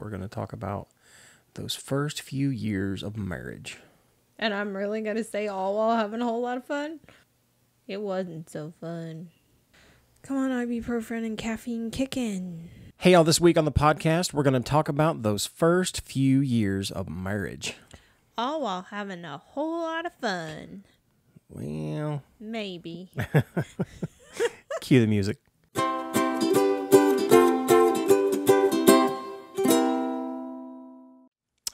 We're going to talk about those first few years of marriage. And I'm really going to say all while having a whole lot of fun? It wasn't so fun. Come on, ibuprofen and caffeine kicking. Hey, y'all, this week on the podcast, we're going to talk about those first few years of marriage. All while having a whole lot of fun. Well, maybe. Cue the music.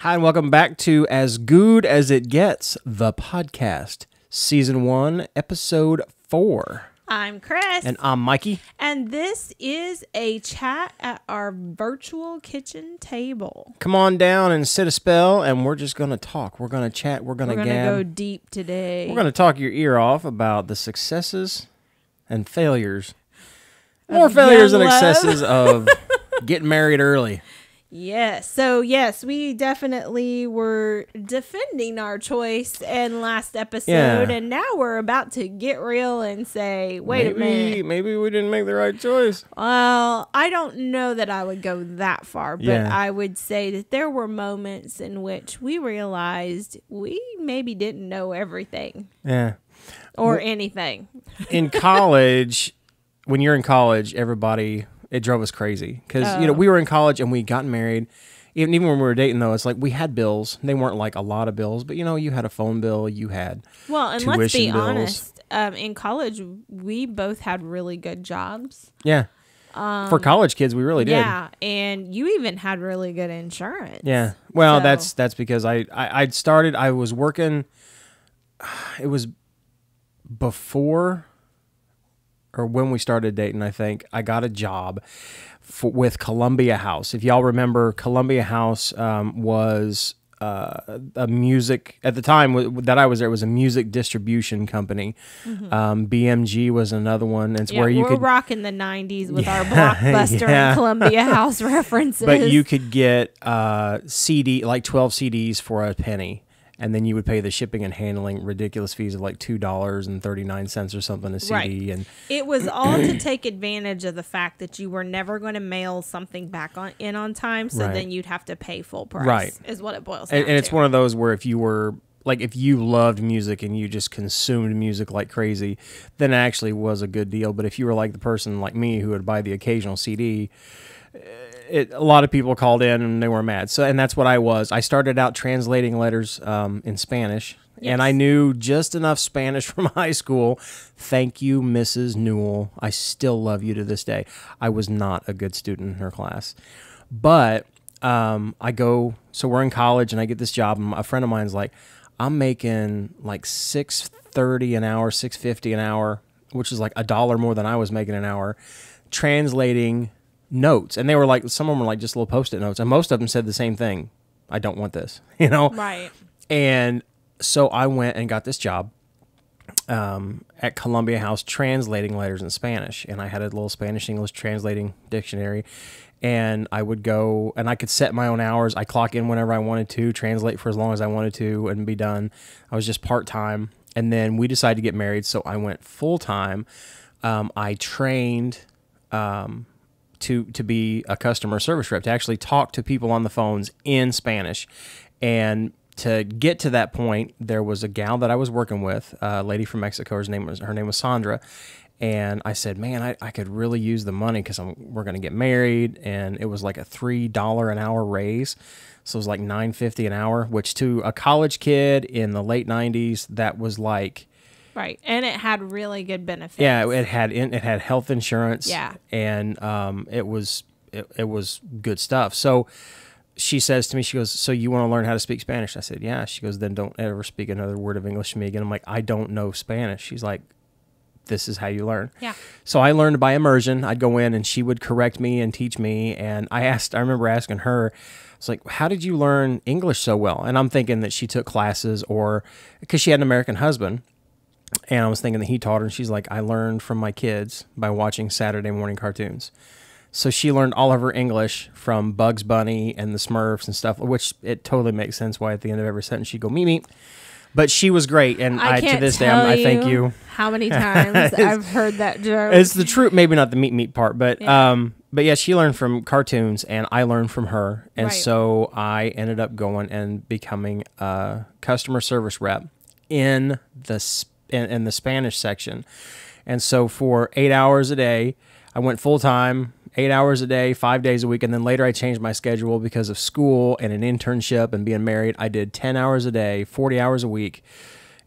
Hi, and welcome back to As Good As It Gets, the podcast, Season 1, Episode 4. I'm Cris. And I'm Mikey. And this is a chat at our virtual kitchen table. Come on down and sit a spell, and we're just going to talk. We're going to chat. We're going to go deep today. We're going to talk your ear off about the successes and failures. More failures than successes of getting married early. Yes. So, yes, we definitely were defending our choice in last episode, and now we're about to get real and say, wait a minute. Maybe we didn't make the right choice. Well, I don't know that I would go that far, but I would say that there were moments in which we realized we maybe didn't know everything. Yeah. Or anything. In college, when you're in college, it drove us crazy because, we were in college and we got married. Even when we were dating, though, it's like we had bills. They weren't like a lot of bills, but, you had a phone bill. You had and let's be honest. In college, we both had really good jobs. Yeah. For college kids, we really did. Yeah. And you even had really good insurance. Yeah. Well, that's because I was working. It was before or when we started dating, I think, I got a job with Columbia House. If y'all remember, Columbia House was a music, at the time that I was there, it was a music distribution company. Mm-hmm. BMG was another one. It's where you could rocking the 90s with our Blockbuster and Columbia House references. But you could get CD, like 12 CDs for a penny. And then you would pay the shipping and handling ridiculous fees of like $2.39 or something a CD. Right. And it was all to take advantage of the fact that you were never going to mail something back in on time. So then you'd have to pay full price. Right. Is what it boils down to. And it's one of those where if you loved music and you just consumed music like crazy, then it actually was a good deal. But if you were like the person like me who would buy the occasional CD, a lot of people called in and they were mad. And that's what I was. I started out translating letters in Spanish, and I knew just enough Spanish from high school. Thank you, Mrs. Newell. I still love you to this day. I was not a good student in her class. But so we're in college, and I get this job, and a friend of mine's like, I'm making like $6.30 an hour, $6.50 an hour, which is like $1 more than I was making an hour, translating notes. And they were like, some of them were like just little Post-it notes, and most of them said the same thing. I don't want this, Right. And so I went and got this job at Columbia House translating letters in Spanish, and I had a little Spanish-English translating dictionary, and I would go and I could set my own hours. I clock in whenever I wanted to, translate for as long as I wanted to, and be done. I was just part-time, and then we decided to get married, so I went full-time. I trained to be a customer service rep, to actually talk to people on the phones in Spanish. And to get to that point, there was a gal that I was working with, a lady from Mexico. Her name was Sandra. And I said, man, I could really use the money because we're going to get married. And it was like a $3 an hour raise. So it was like $9.50 an hour, which to a college kid in the late 90s, that was like... Right, and it had really good benefits. Yeah, it had health insurance. Yeah, and it was good stuff. So she says to me, she goes, "So you want to learn how to speak Spanish?" I said, "Yeah." She goes, "Then don't ever speak another word of English to me again." I'm like, "I don't know Spanish." She's like, "This is how you learn." Yeah. So I learned by immersion. I'd go in and she would correct me and teach me. And I remember asking her, I was like, "How did you learn English so well?" And I'm thinking that she took classes, or because she had an American husband. And I was thinking that he taught her, and she's like, I learned from my kids by watching Saturday morning cartoons. So she learned all of her English from Bugs Bunny and the Smurfs and stuff, which it totally makes sense why at the end of every sentence she'd go, meep, meep. But she was great, and to this day, I thank you. How many times I've heard that joke. It's the truth, maybe not the meat part, but But yeah, she learned from cartoons, and I learned from her. And Right. so I ended up going and becoming a customer service rep in the Spanish section. And so for 8 hours a day, I went full time, 8 hours a day, 5 days a week. And then later I changed my schedule because of school and an internship and being married. I did 10 hours a day, 40 hours a week,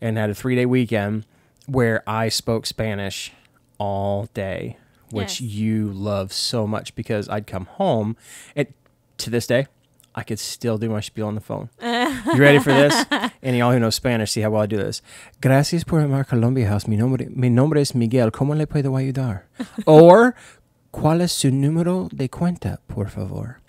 and had a 3-day weekend where I spoke Spanish all day, which Yes. you love so much, because I'd come home, and to this day, I could still do my spiel on the phone. You ready for this? And y'all who know Spanish, see how well I do this. Gracias por llamar Colombia House. Mi nombre es Miguel. ¿Cómo le puedo ayudar? Or, ¿cuál es su número de cuenta, por favor?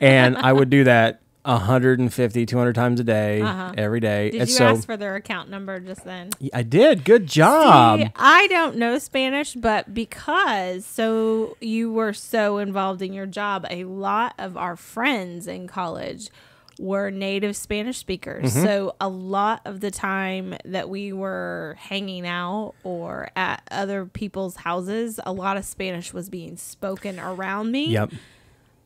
And I would do that 150, 200 times a day, every day. Did and you so, ask for their account number just then? I did. Good job. See, I don't know Spanish, but because you were so involved in your job, a lot of our friends in college were native Spanish speakers. So a lot of the time that we were hanging out or at other people's houses, a lot of Spanish was being spoken around me. Yep.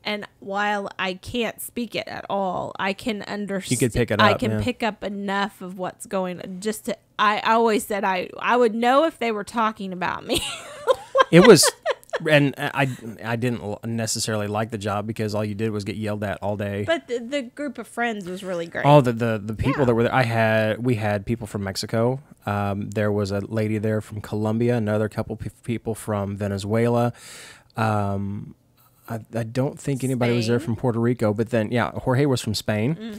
And while I can't speak it at all, I can understand. You could pick it I up, can yeah. pick up enough of what's going on. Just to, I always said I would know if they were talking about me. It was, and I didn't necessarily like the job because all you did was get yelled at all day. But the group of friends was really great. Oh, the people that were there. We had people from Mexico. There was a lady there from Colombia, another couple people from Venezuela. I don't think anybody was there from Puerto Rico, but then, yeah, Jorge was from Spain.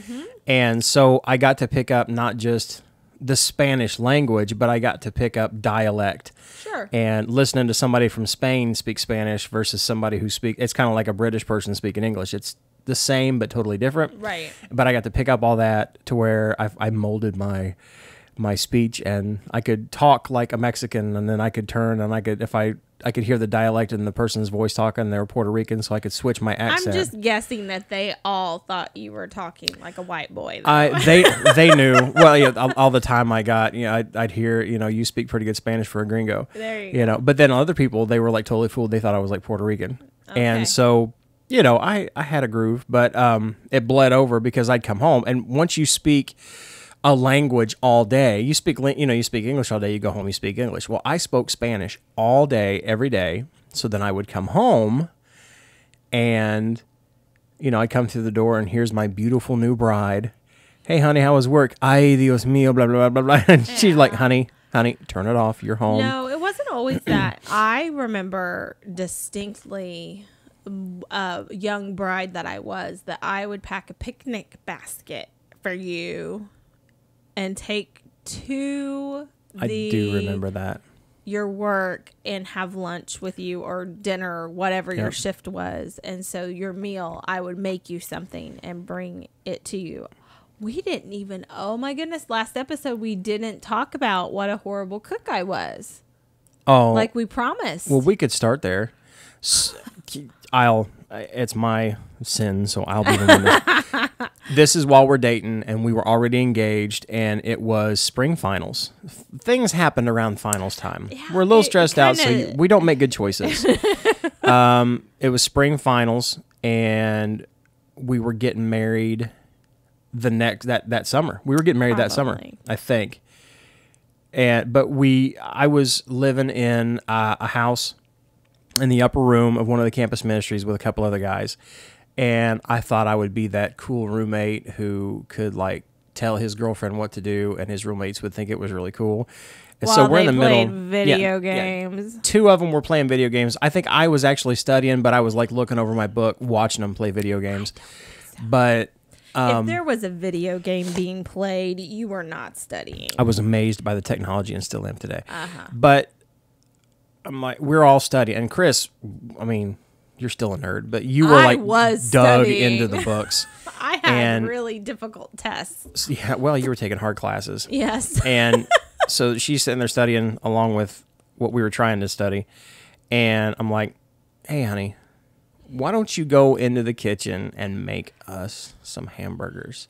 And so I got to pick up not just the Spanish language, but I got to pick up dialect. Sure. And listening to somebody from Spain speak Spanish versus somebody who it's kind of like a British person speaking English. It's the same, but totally different. Right. But I got to pick up all that to where I molded my speech, and I could talk like a Mexican, and then I could turn, and I could hear the dialect in the person's voice talking. They were Puerto Rican, so I could switch my accent. I'm just guessing that they all thought you were talking like a white boy. They knew. Well, yeah, all the time I got, I'd hear, you speak pretty good Spanish for a gringo. There you go. But then other people, they were like totally fooled. They thought I was like Puerto Rican. Okay. And so, I had a groove, but it bled over because I'd come home, and once you speak a language all day, you speak English all day, you go home, you speak English. Well, I spoke Spanish all day, every day. So then I would come home and, I'd come through the door, and here's my beautiful new bride. Hey, honey, how was work? Ay, Dios mío, blah, blah, blah, blah. And she's like, honey, turn it off. You're home. No, it wasn't always that. I remember distinctly, young bride that I was, that I would pack a picnic basket for you and take to I do remember that. Your work and have lunch with you or dinner or whatever your shift was. And so your meal, I would make you something and bring it to you. We didn't even, oh my goodness, last episode we didn't talk about what a horrible cook I was. Oh. Like we promised. Well, we could start there. It's my sin, so I'll be the one. This is while we're dating, and we were already engaged, and it was spring finals. Things happened around finals time. Yeah, we're a little stressed out, so we don't make good choices. It was spring finals, and we were getting married that summer. We were getting married that summer, I think. But I was living in a house in the upper room of one of the campus ministries with a couple other guys. And I thought I would be that cool roommate who could like tell his girlfriend what to do, and his roommates would think it was really cool. And while so we're they in the played middle. Video games. Yeah. Two of them were playing video games. I think I was actually studying, but I was like looking over my book, watching them play video games. But if there was a video game being played, you were not studying. I was amazed by the technology and still am today. But I'm like, we're all studying. And Cris, I mean, you're still a nerd, but you were like dug into the books. I had really difficult tests. Yeah, well, you were taking hard classes. Yes. And so she's sitting there studying along with what we were trying to study. And I'm like, hey, honey, why don't you go into the kitchen and make us some hamburgers?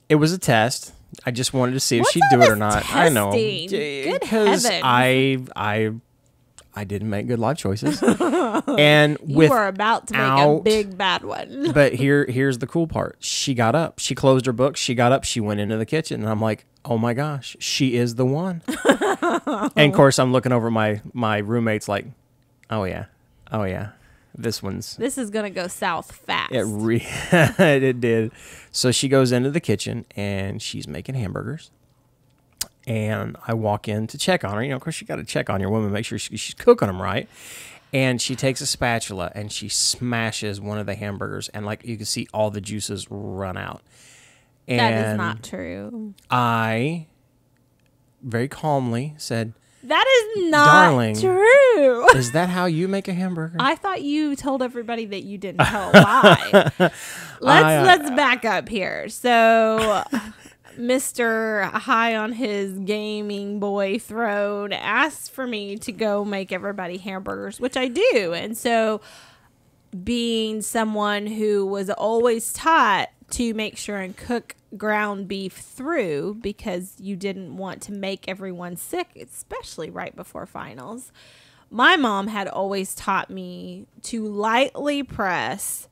It was a test. I just wanted to see if she'd do it or not. I know. Good because heavens. I I didn't make good life choices. And you were about to make a big bad one. But here's the cool part. She got up. She closed her book. She got up. She went into the kitchen. And I'm like, oh my gosh, she is the one. And of course, I'm looking over my roommates like, oh yeah. This is going to go south fast. It did. So she goes into the kitchen and she's making hamburgers. And I walk in to check on her. You know, of course, you got to check on your woman, make sure she's cooking them right. And she takes a spatula and she smashes one of the hamburgers. And like you can see all the juices run out. And that is not true. I very calmly said, that is not true. Is that how you make a hamburger? I thought you told everybody that you didn't tell why. Let's back up here. So Mr. High on his gaming boy throne asked for me to go make everybody hamburgers, which I do. And so being someone who was always taught to make sure and cook ground beef through because you didn't want to make everyone sick, especially right before finals. My mom had always taught me to lightly press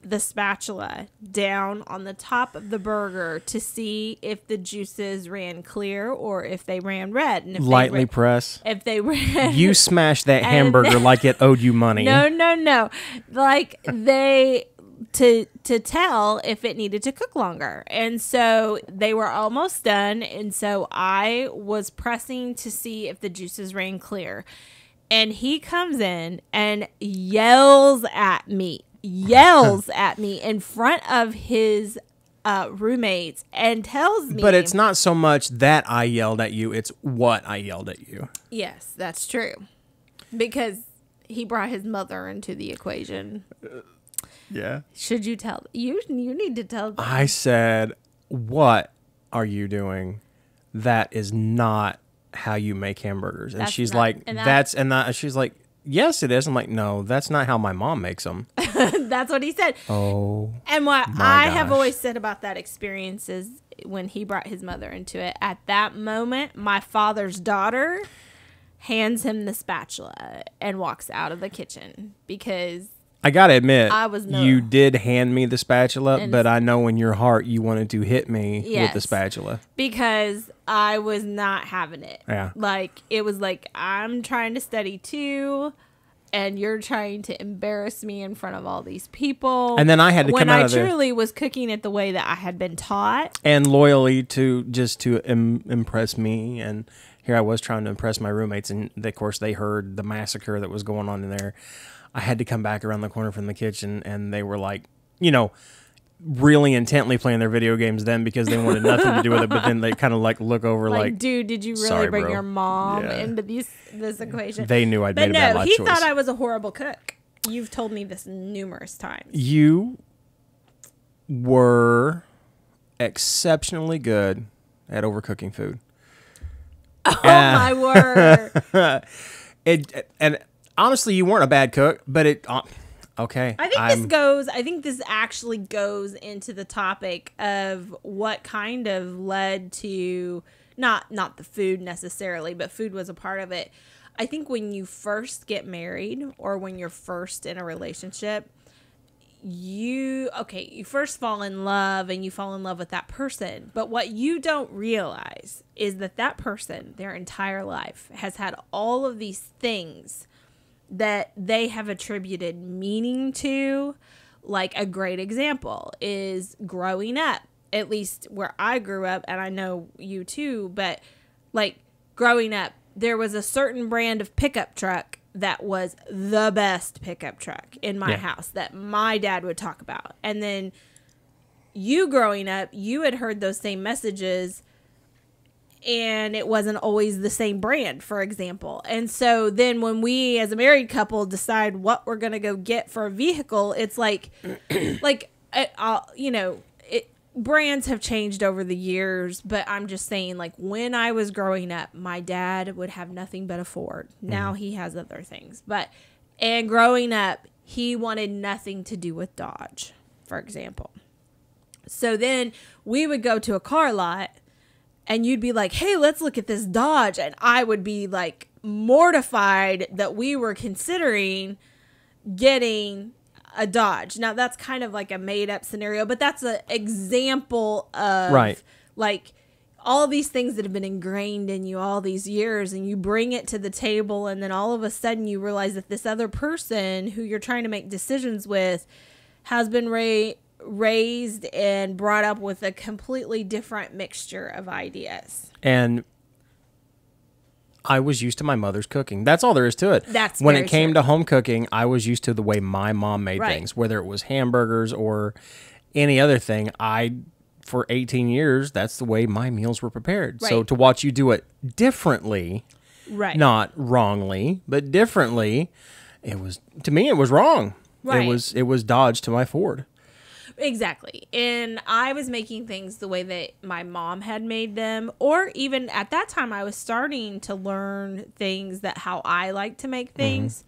the spatula down on the top of the burger to see if the juices ran clear or if they ran red. And if lightly press. If they ran, you smashed that hamburger like it owed you money. No. Like to tell if it needed to cook longer. And so they were almost done. And so I was pressing to see if the juices ran clear. And he comes in and yells at me in front of his roommates and tells me. But it's not so much that I yelled at you. It's what I yelled at you. Yes, that's true. Because he brought his mother into the equation. Yeah. Should you tell? You need to tell them. I said, what are you doing? That is not how you make hamburgers. And she's like, she's like, yes, it is. I'm like, no, that's not how my mom makes them. That's what he said. Oh. And what I have always said about that experience is when he brought his mother into it, at that moment, my father's daughter hands him the spatula and walks out of the kitchen because I gotta admit, you did hand me the spatula, but I know in your heart you wanted to hit me with the spatula. Because I was not having it. Yeah. Like, it was like, I'm trying to study too, and you're trying to embarrass me in front of all these people. And then I had to come out of there. When I truly was cooking it the way that I had been taught. And loyally to impress me. And here I was trying to impress my roommates, and of course they heard the massacre that was going on in there. I had to come back around the corner from the kitchen, and they were like, you know, really intently playing their video games then because they wanted nothing to do with it. But then they kind of like look over like, dude, did you really bring your mom into this equation? They knew I'd made a bad life choice. But no, he thought I was a horrible cook. You've told me this numerous times. You were exceptionally good at overcooking food. Oh, my word. And honestly, you weren't a bad cook, but okay. I think this actually goes into the topic of what kind of led to not the food necessarily, but food was a part of it. I think when you first get married or when you're first in a relationship, you first fall in love and you fall in love with that person. But what you don't realize is that person, their entire life, has had all of these things that they have attributed meaning to. Like, a great example is growing up, at least where I grew up, and I know you too, but like growing up, there was a certain brand of pickup truck that was the best pickup truck in my house that my dad would talk about. And then you growing up, you had heard those same messages, and it wasn't always the same brand, for example. And so then when we as a married couple decide what we're going to go get for a vehicle, it's like, brands have changed over the years, but I'm just saying, like, when I was growing up, my dad would have nothing but a Ford. Now he has other things. And growing up, he wanted nothing to do with Dodge, for example. So then we would go to a car lot, and you'd be like, hey, let's look at this Dodge. And I would be like mortified that we were considering getting a Dodge. Now that's kind of like a made up scenario, but that's an example of like all these things that have been ingrained in you all these years, and you bring it to the table, and then all of a sudden you realize that this other person who you're trying to make decisions with has been raised and brought up with a completely different mixture of ideas. And I was used to my mother's cooking. That's all there is to it. That's when very it came true. to home cooking, I was used to the way my mom made Right. things, whether it was hamburgers or any other thing. For 18 years, that's the way my meals were prepared. So Right. to watch you do it differently, Right. not wrongly, but differently, to me, it was wrong. Right. It was Dodge to my Ford. Exactly. And I was making things the way that my mom had made them, or even at that time I was starting to learn things that how I like to make things.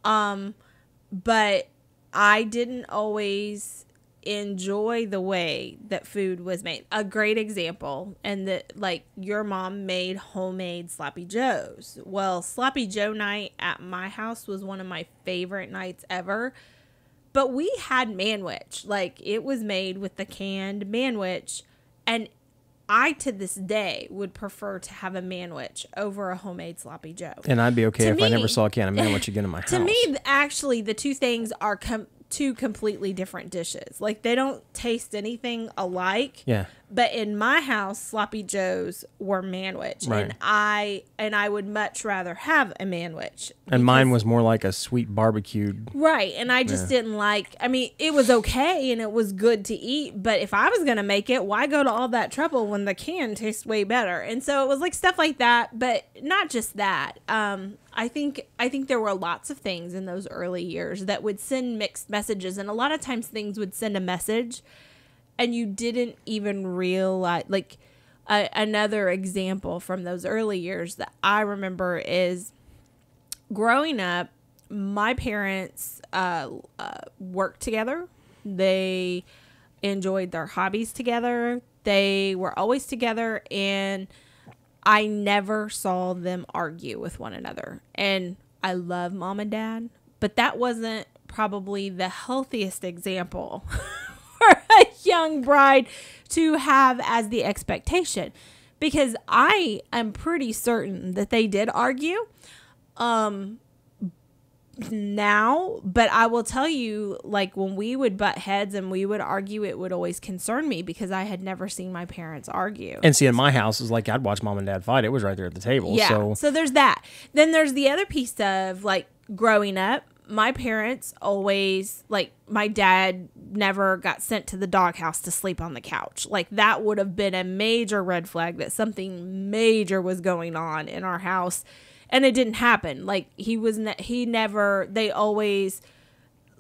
But I didn't always enjoy the way that food was made. A great example, and that like your mom made homemade sloppy joes. Well, sloppy joe night at my house was one of my favorite nights ever. But we had manwich. Like, it was made with the canned manwich. And I, to this day, would prefer to have a manwich over a homemade sloppy joe. And I'd be okay To if I me- never saw a can of manwich again in my house. To me, actually, the two things are two completely different dishes. Like, they don't taste anything alike. Yeah. But in my house, sloppy joes were manwich. Right. And I would much rather have a manwich. And mine was more like a sweet barbecued. Right. And I just didn't like, I mean, it was okay and it was good to eat, but if I was going to make it, why go to all that trouble when the can tastes way better? And so it was like stuff like that, but not just that. I think there were lots of things in those early years that would send mixed messages, and a lot of times things would send a message and you didn't even realize, like, another example from those early years that I remember is growing up, my parents worked together. They enjoyed their hobbies together. They were always together, and I never saw them argue with one another. And I love mom and dad, but that wasn't probably the healthiest example for a young bride to have as the expectation, because I am pretty certain that they did argue now, but I will tell you, like, when we would butt heads and we would argue, it would always concern me because I had never seen my parents argue. And see, in my house, is like I'd watch mom and dad fight. It was right there at the table. Yeah. So there's that. Then there's the other piece of, like, growing up, my parents always, like, my dad never got sent to the doghouse to sleep on the couch. Like, that would have been a major red flag that something major was going on in our house. And it didn't happen. Like, they always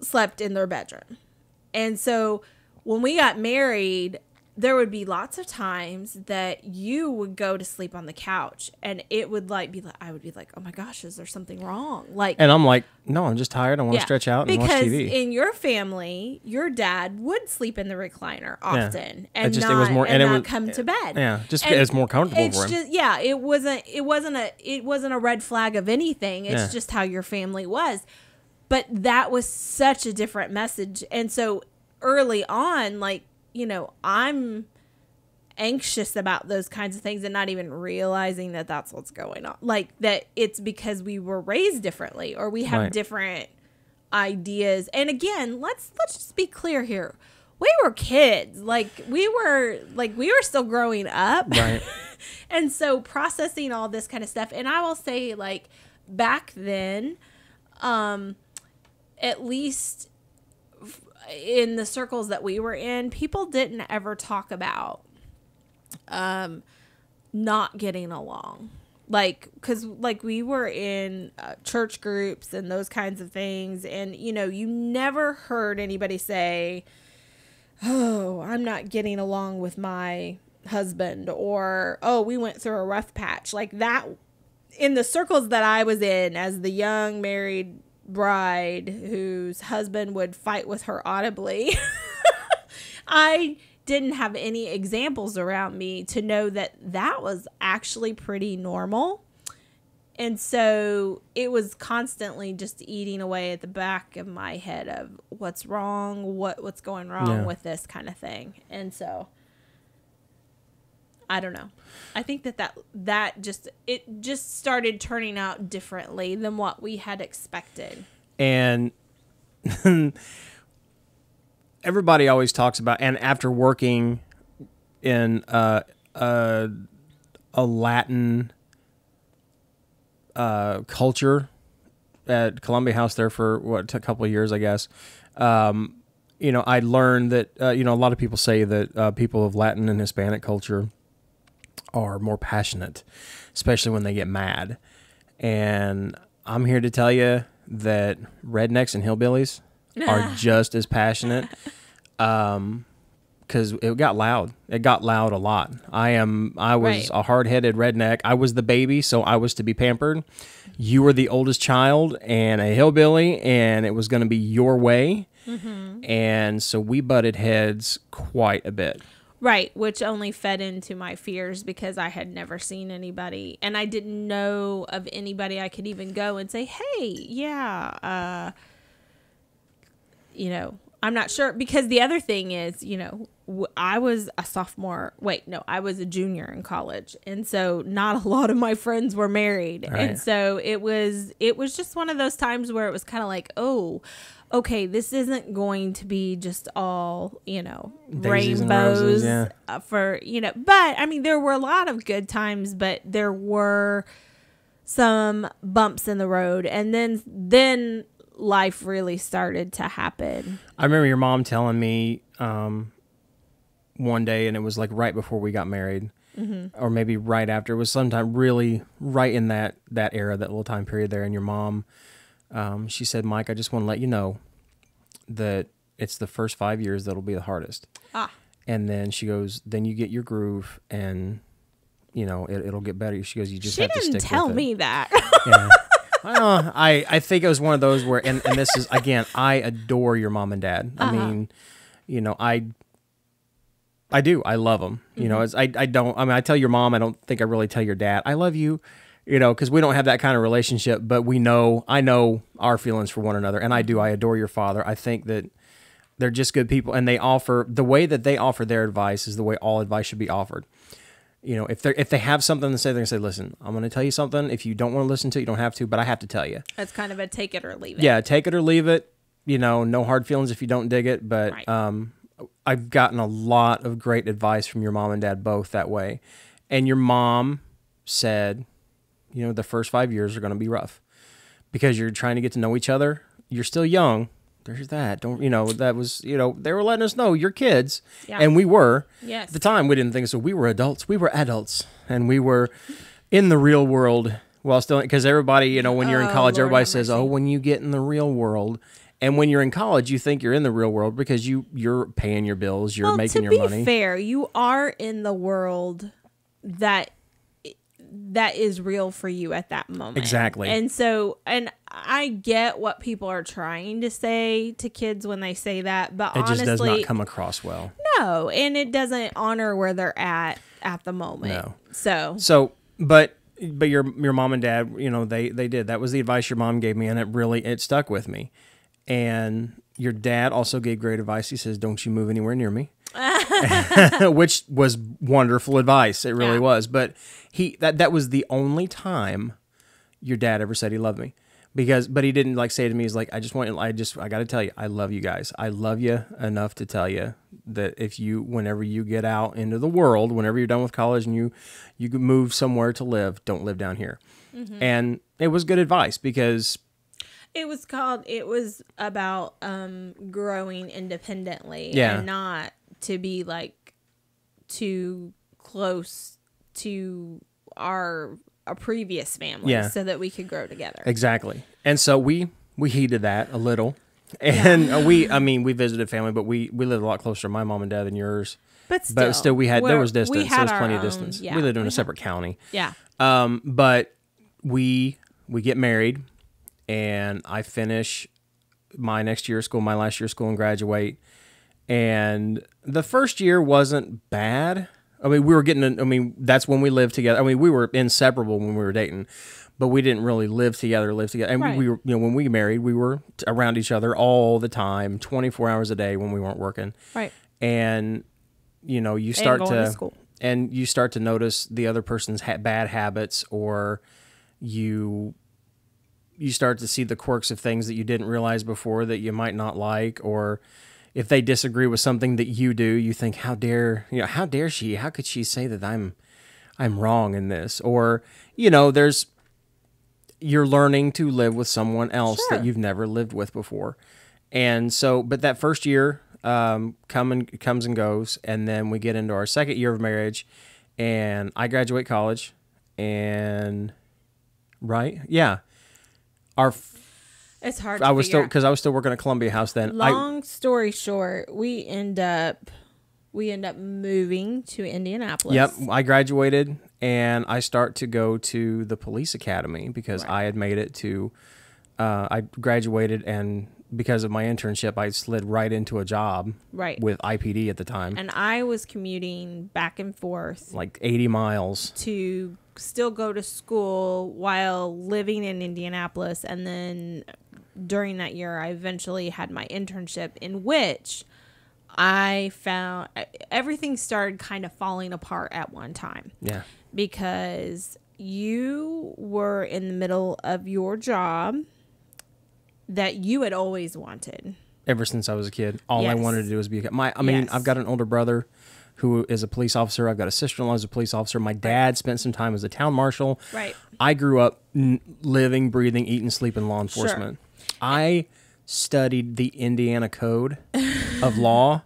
slept in their bedroom. And so when we got married, there would be lots of times that you would go to sleep on the couch, and it would I would be like, oh my gosh, is there something wrong? Like, and I'm like, no, I'm just tired. I want to stretch out and watch because TV. in your family, your dad would sleep in the recliner often and It not, was more, and it not was, come to bed. Yeah, just And it's more comfortable it's for him. just, yeah, it wasn't a red flag of anything. It's just how your family was. But that was such a different message. And so early on, like, you know, I'm anxious about those kinds of things and not even realizing that that's what's going on. Like, that it's because we were raised differently, or we have different ideas. And again, let's just be clear here. We were kids. We were still growing up. Right. And so processing all this kind of stuff. And I will say, like, back then, at least in the circles that we were in, people didn't ever talk about not getting along. Like, because, like, we were in church groups and those kinds of things. And, you know, you never heard anybody say, oh, I'm not getting along with my husband, or, oh, we went through a rough patch. Like, that, in the circles that I was in as the young married bride whose husband would fight with her audibly, I didn't have any examples around me to know that that was actually pretty normal. And so it was constantly just eating away at the back of my head of what's wrong, what's going wrong with this kind of thing. And so I don't know. I think that just started turning out differently than what we had expected. And everybody always talks about, and after working in a Latin culture at Columbia House there for a couple of years, I guess. You know, I learned that you know, a lot of people say that people of Latin and Hispanic culture are more passionate, especially when they get mad. And I'm here to tell you that rednecks and hillbillies are just as passionate. Because it got loud. It got loud a lot. I was a hard-headed redneck. I was the baby, so I was to be pampered. You were the oldest child and a hillbilly, and it was going to be your way. Mm-hmm. And so we butted heads quite a bit. Right, which only fed into my fears because I had never seen anybody, and I didn't know of anybody I could even go and say, hey, yeah, you know, I'm not sure. Because the other thing is, you know, I was a sophomore. Wait, no, I was a junior in college. And so not a lot of my friends were married. Right. And so it was just one of those times where it was kind of like, oh, okay, this isn't going to be just all, you know, daisies rainbows roses, yeah. For, you know, but I mean, there were a lot of good times, but there were some bumps in the road. And then life really started to happen. I remember your mom telling me one day, and it was like right before we got married, or maybe right after. It was sometime really right in that era, that little time period there. And your mom, she said, Mike, I just want to let you know that it's the first 5 years that'll be the hardest. And then she goes, then you get your groove, and you know it'll get better. She goes, you just have to stick with it. She didn't tell me that. Yeah. Well, I think it was one of those where, and this is, again, I adore your mom and dad. I mean, you know, I do. I love them. You know, I mean, I tell your mom, I don't think I really tell your dad, I love you, you know, because we don't have that kind of relationship, but I know our feelings for one another, and I do. I adore your father. I think that they're just good people, and the way that they offer their advice is the way all advice should be offered. You know, if they have something to say, they're going to say, listen, I'm going to tell you something. If you don't want to listen to it, you don't have to, but I have to tell you. It's kind of a take it or leave it. Yeah, take it or leave it. You know, no hard feelings if you don't dig it. But I've gotten a lot of great advice from your mom and dad both that way. And your mom said, you know, the first 5 years are going to be rough because you're trying to get to know each other. You're still young. There's that. Don't, you know, that was, you know, they were letting us know you're kids. Yeah. And we were. Yes. At the time, we didn't think so. We were adults. We were adults. And we were in the real world while still, because everybody, you know, when you're in college, everybody says, oh, when you get in the real world. And when you're in college, you think you're in the real world because you're paying your bills, you're making your money. To be fair, you are in the world that is real for you at that moment. Exactly. And so, and I get what people are trying to say to kids when they say that, but honestly, it just does not come across well. No, and it doesn't honor where they're at the moment. No. So, but your mom and dad, you know, they did. That was the advice your mom gave me, and it stuck with me. And your dad also gave great advice. He says, don't you move anywhere near me. Which was wonderful advice. It really was. But that was the only time your dad ever said he loved me. But he didn't like say to me, he's like, I got to tell you, I love you guys. I love you enough to tell you that whenever you get out into the world, whenever you're done with college and you move somewhere to live, don't live down here. Mm-hmm. And it was good advice because it was about growing independently and not to be like too close to our previous family so that we could grow together. Exactly. And so we heeded that a little. And we visited family, but we lived a lot closer to my mom and dad than yours. But still there was distance. There was plenty of distance. Yeah, we lived in a separate county. Yeah. But we get married, and I finish my next year of school, my last year of school, and graduate. And the first year wasn't bad. I mean, that's when we lived together. I mean, we were inseparable when we were dating, but we didn't really live together. And Right. we were, when we married, we were around each other all the time, 24 hours a day when we weren't working. Right. And, you start going to school. and you start to notice the other person's bad habits, or you start to see the quirks of things that you didn't realize before that you might not like, or if they disagree with something that you do, you think, how dare she? How could she say that I'm wrong in this? Or, you're learning to live with someone else Sure. that you've never lived with before. And so, but that first year comes and goes, and then we get into our second year of marriage, and I graduate college, and It's hard. I was still working at Columbia House then. Long story short, we end up moving to Indianapolis. Yep, I graduated, and I start to go to the police academy because I had made it to. I graduated, and because of my internship, I slid right into a job. Right. With IPD at the time, And I was commuting back and forth like 80 miles. to still go to school while living in Indianapolis, and then during that year, I eventually had my internship, in which I found everything started kind of falling apart at one time. Yeah. Because you were in the middle of your job that you had always wanted. Ever since I was a kid, all I Yes. wanted to do was be a Yes. I've got an older brother who is a police officer. I've got a sister-in-law who's a police officer. My dad spent some time as a town marshal. Right. I grew up living, breathing, eating, sleeping law enforcement. I studied the Indiana Code of Law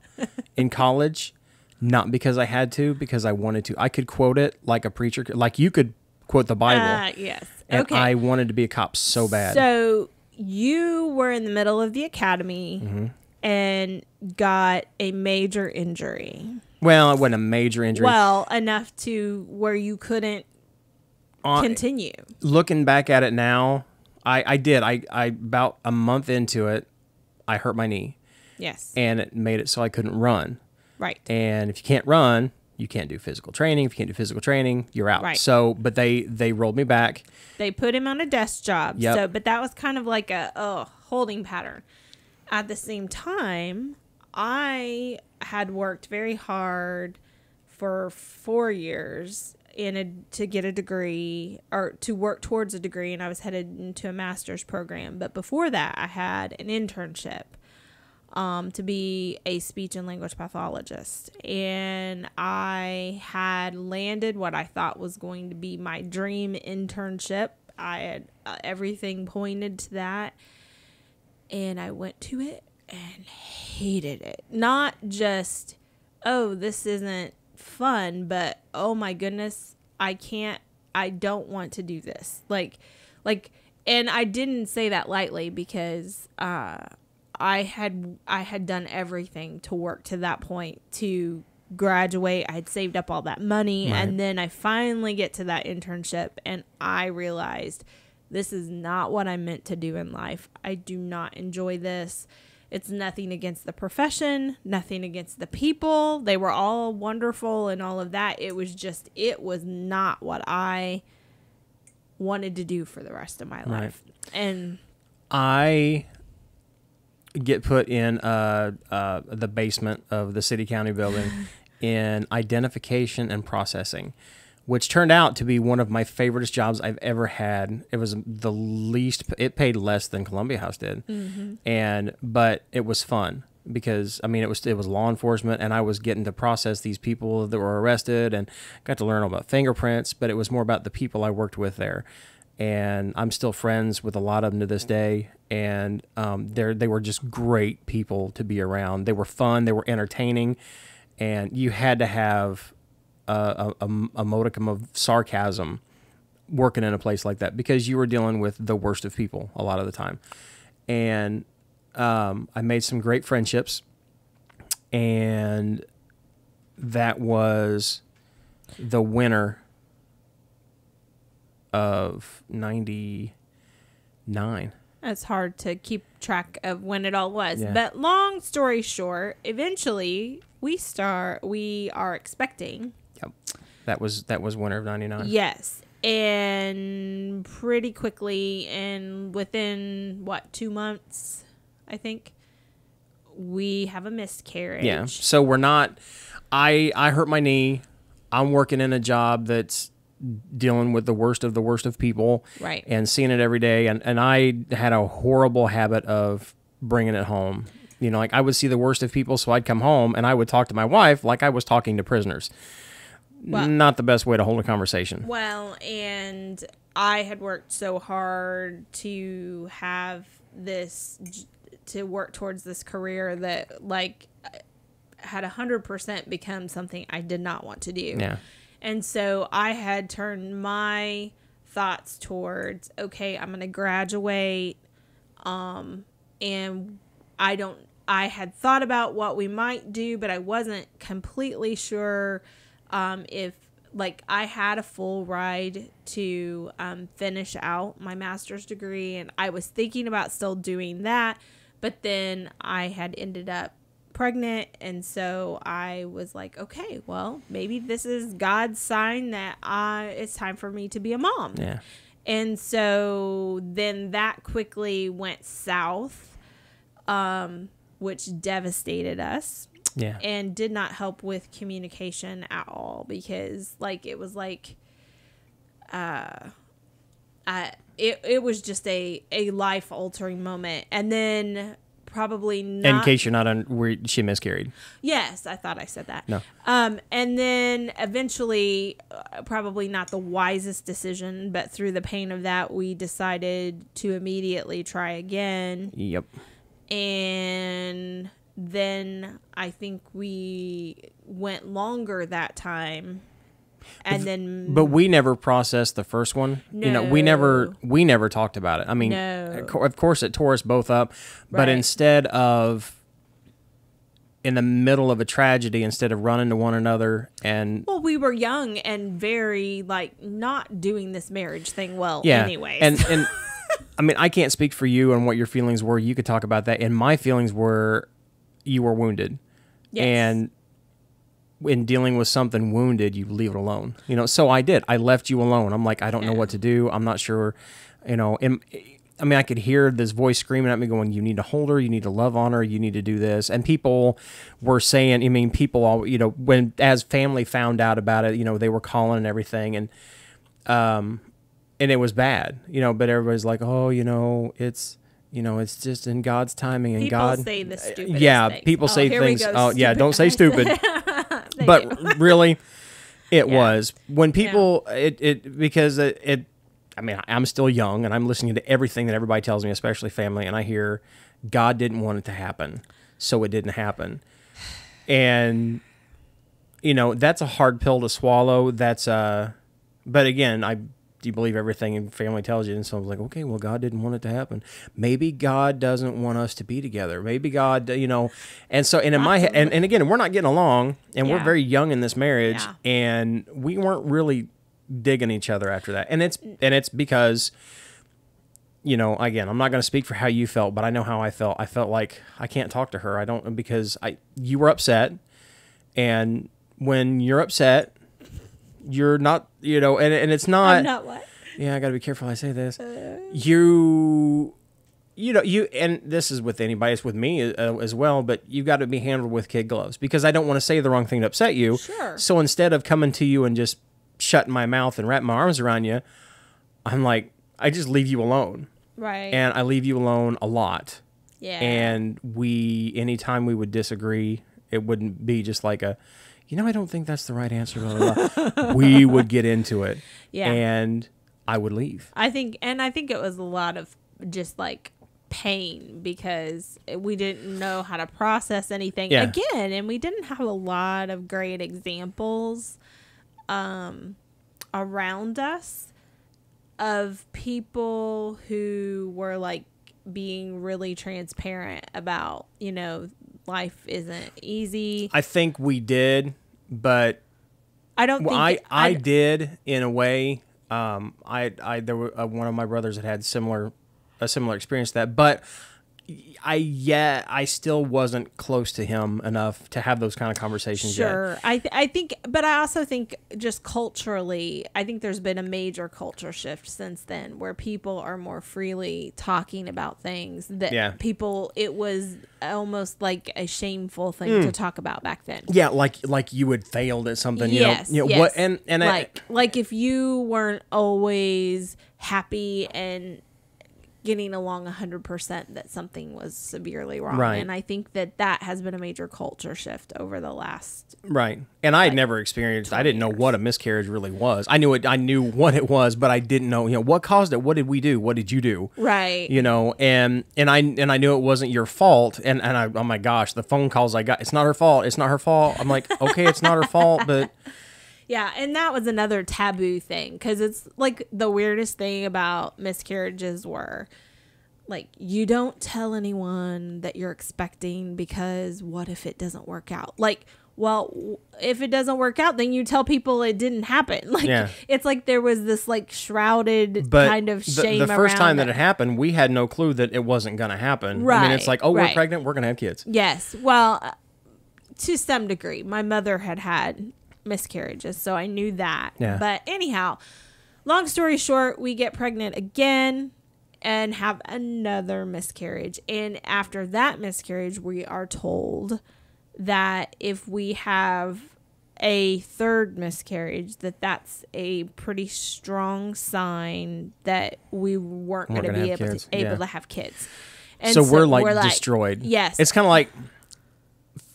in college, not because I had to, because I wanted to. I could quote it like a preacher, like you could quote the Bible. Yes. And Okay. I wanted to be a cop so bad. So you were in the middle of the academy and got a major injury. Well, it wasn't a major injury. Well, enough to where you couldn't continue. Looking back at it now, I did. I about a month into it, I hurt my knee. Yes. And it made it so I couldn't run. Right. And if you can't run, you can't do physical training. If you can't do physical training, you're out. Right. So, but they rolled me back. They put him on a desk job. Yep. So, but that was kind of like a holding pattern. At the same time, I had worked very hard for 4 years to get a degree, or to work towards a degree, and I was headed into a master's program. But before that, I had an internship to be a speech and language pathologist, and I had landed what I thought was going to be my dream internship. I had everything pointed to that, and I went to it and hated it. Not just, oh, this isn't fun, but oh my goodness, I don't want to do this. Like, and I didn't say that lightly, because I had done everything to work to that point to graduate. I had saved up all that money, and then I finally get to that internship, and I realized this is not what I meant to do in life. I do not enjoy this. It's nothing against the profession, nothing against the people. They were all wonderful and all of that. It was not what I wanted to do for the rest of my life. And I get put in the basement of the city county building in identification and processing, which turned out to be one of my favorite jobs I've ever had. It was it paid less than Columbia House did. But it was fun because, I mean, it was law enforcement, and I was getting to process these people that were arrested and got to learn all about fingerprints, but it was more about the people I worked with there. And I'm still friends with a lot of them to this day. And they were just great people to be around. They were fun. They were entertaining. And you had to have a modicum of sarcasm working in a place like that, because you were dealing with the worst of people a lot of the time. And I made some great friendships. And that was the winter of 99. It's hard to keep track of when it all was. Yeah. But long story short, eventually we are expecting. Yep. That was winter of 99. Yes. And pretty quickly, and within 2 months, I think, we have a miscarriage. Yeah. So we're not, I hurt my knee. I'm working in a job that's dealing with the worst of people. Right. And seeing it every day. And I had a horrible habit of bringing it home. You know, like I would see the worst of people. So I'd come home and I would talk to my wife like I was talking to prisoners. Well, not the best way to hold a conversation. Well, and I had worked so hard to have to work towards this career that like had 100% become something I did not want to do. Yeah. And so I had turned my thoughts towards, okay, I'm going to graduate. And I had thought about what we might do, but I wasn't completely sure if like I had a full ride to finish out my master's degree, and I was thinking about still doing that, but then I had ended up pregnant, and so I was like, okay, well, maybe this is God's sign that it's time for me to be a mom. Yeah. And so then that quickly went south, which devastated us. Yeah. And did not help with communication at all, because like it was like it was just a life altering moment. And then probably not, in case you're not on where she miscarried. Yes, I thought I said that. No. And then eventually, probably not the wisest decision, but through the pain of that, we decided to immediately try again. Yep. And then I think we went longer that time. And but we never processed the first one. No. You know, we never talked about it. I mean, No. of course it tore us both up, but Right. instead of in the middle of a tragedy, instead of running to one another and well, we were young and very like not doing this marriage thing well. yeah, Anyways. and I mean, I can't speak for you and what your feelings were. You could talk about that. And my feelings were, you were wounded, Yes. and in dealing with something wounded, you leave it alone. You know, so I did. I left you alone. I'm like, I don't know what to do. I'm not sure. You know, I mean, I could hear this voice screaming at me going, you need to hold her. You need to love on her. You need to do this. And people were saying, I mean, people all, you know, as family found out about it, you know, they were calling and everything. And it was bad, you know, but everybody's like, oh, you know, it's just in God's timing, and people God say the stupidest things. People say here we things. go, Oh, yeah, stupid. don't say stupid. They But do. really, it was when people because it. I mean, I'm still young, and I'm listening to everything that everybody tells me, especially family, and I hear God didn't want it to happen, so it didn't happen. And you know, that's a hard pill to swallow. But again, do you believe everything your family tells you? And so I was like, okay, well, God didn't want it to happen. Maybe God doesn't want us to be together. Maybe God, you know, and so, and in my head, and again, we're not getting along, and we're very young in this marriage, and we weren't really digging each other after that. And it's because, you know, again, I'm not going to speak for how you felt, but I know how I felt. I felt like I can't talk to her. Because you were upset, and when you're upset, you're not, you know, and it's not. I'm not what? Yeah, I got to be careful I say this. You know, and this is with anybody, it's with me as well, but you've got to be handled with kid gloves, because I don't want to say the wrong thing to upset you. Sure. So instead of coming to you and just shutting my mouth and wrapping my arms around you, I'm like, I just leave you alone. Right. And I leave you alone a lot. Yeah. And anytime we would disagree, it wouldn't be just like I don't think that's the right answer. Blah, blah, blah. We would get into it. Yeah. And I would leave. I think it was a lot of just like pain, because we didn't know how to process anything again, and we didn't have a lot of great examples around us of people who were like being really transparent about, you know, life isn't easy. I think we did, but I don't think I did in a way. There were one of my brothers that had similar a similar experience to that, but I still wasn't close to him enough to have those kind of conversations yet. Sure. I think, but I also think just culturally, I think there's been a major culture shift since then where people are more freely talking about things that people, it was almost like a shameful thing to talk about back then. Yeah. Like you had failed at something, Yes, you know yes. what, and like if you weren't always happy and getting along 100%, that something was severely wrong. Right. And I think that has been a major culture shift over the last. Right. And I had never experienced, I didn't know what a miscarriage really was. I knew what it was, but I didn't know, what caused it? What did we do? What did you do? Right. And I knew it wasn't your fault. And I, oh my gosh, the phone calls I got, it's not her fault. It's not her fault. I'm like, okay, it's not her fault, but. Yeah, and that was another taboo thing because it's like the weirdest thing about miscarriages were like you don't tell anyone that you're expecting because what if it doesn't work out? Like, well, if it doesn't work out, then you tell people it didn't happen. Like it's like there was this like shrouded kind of shame. The first time that it happened, we had no clue that it wasn't going to happen. Right. I mean, it's like, oh, we're pregnant, we're going to have kids. Yes. Well, to some degree, my mother had miscarriages, so I knew that. Yeah. But anyhow, long story short, we get pregnant again and have another miscarriage. And after that miscarriage, we are told that if we have a third miscarriage, that's a pretty strong sign that we weren't going to be able to have kids. And so we're like destroyed. Yes. It's kind of like,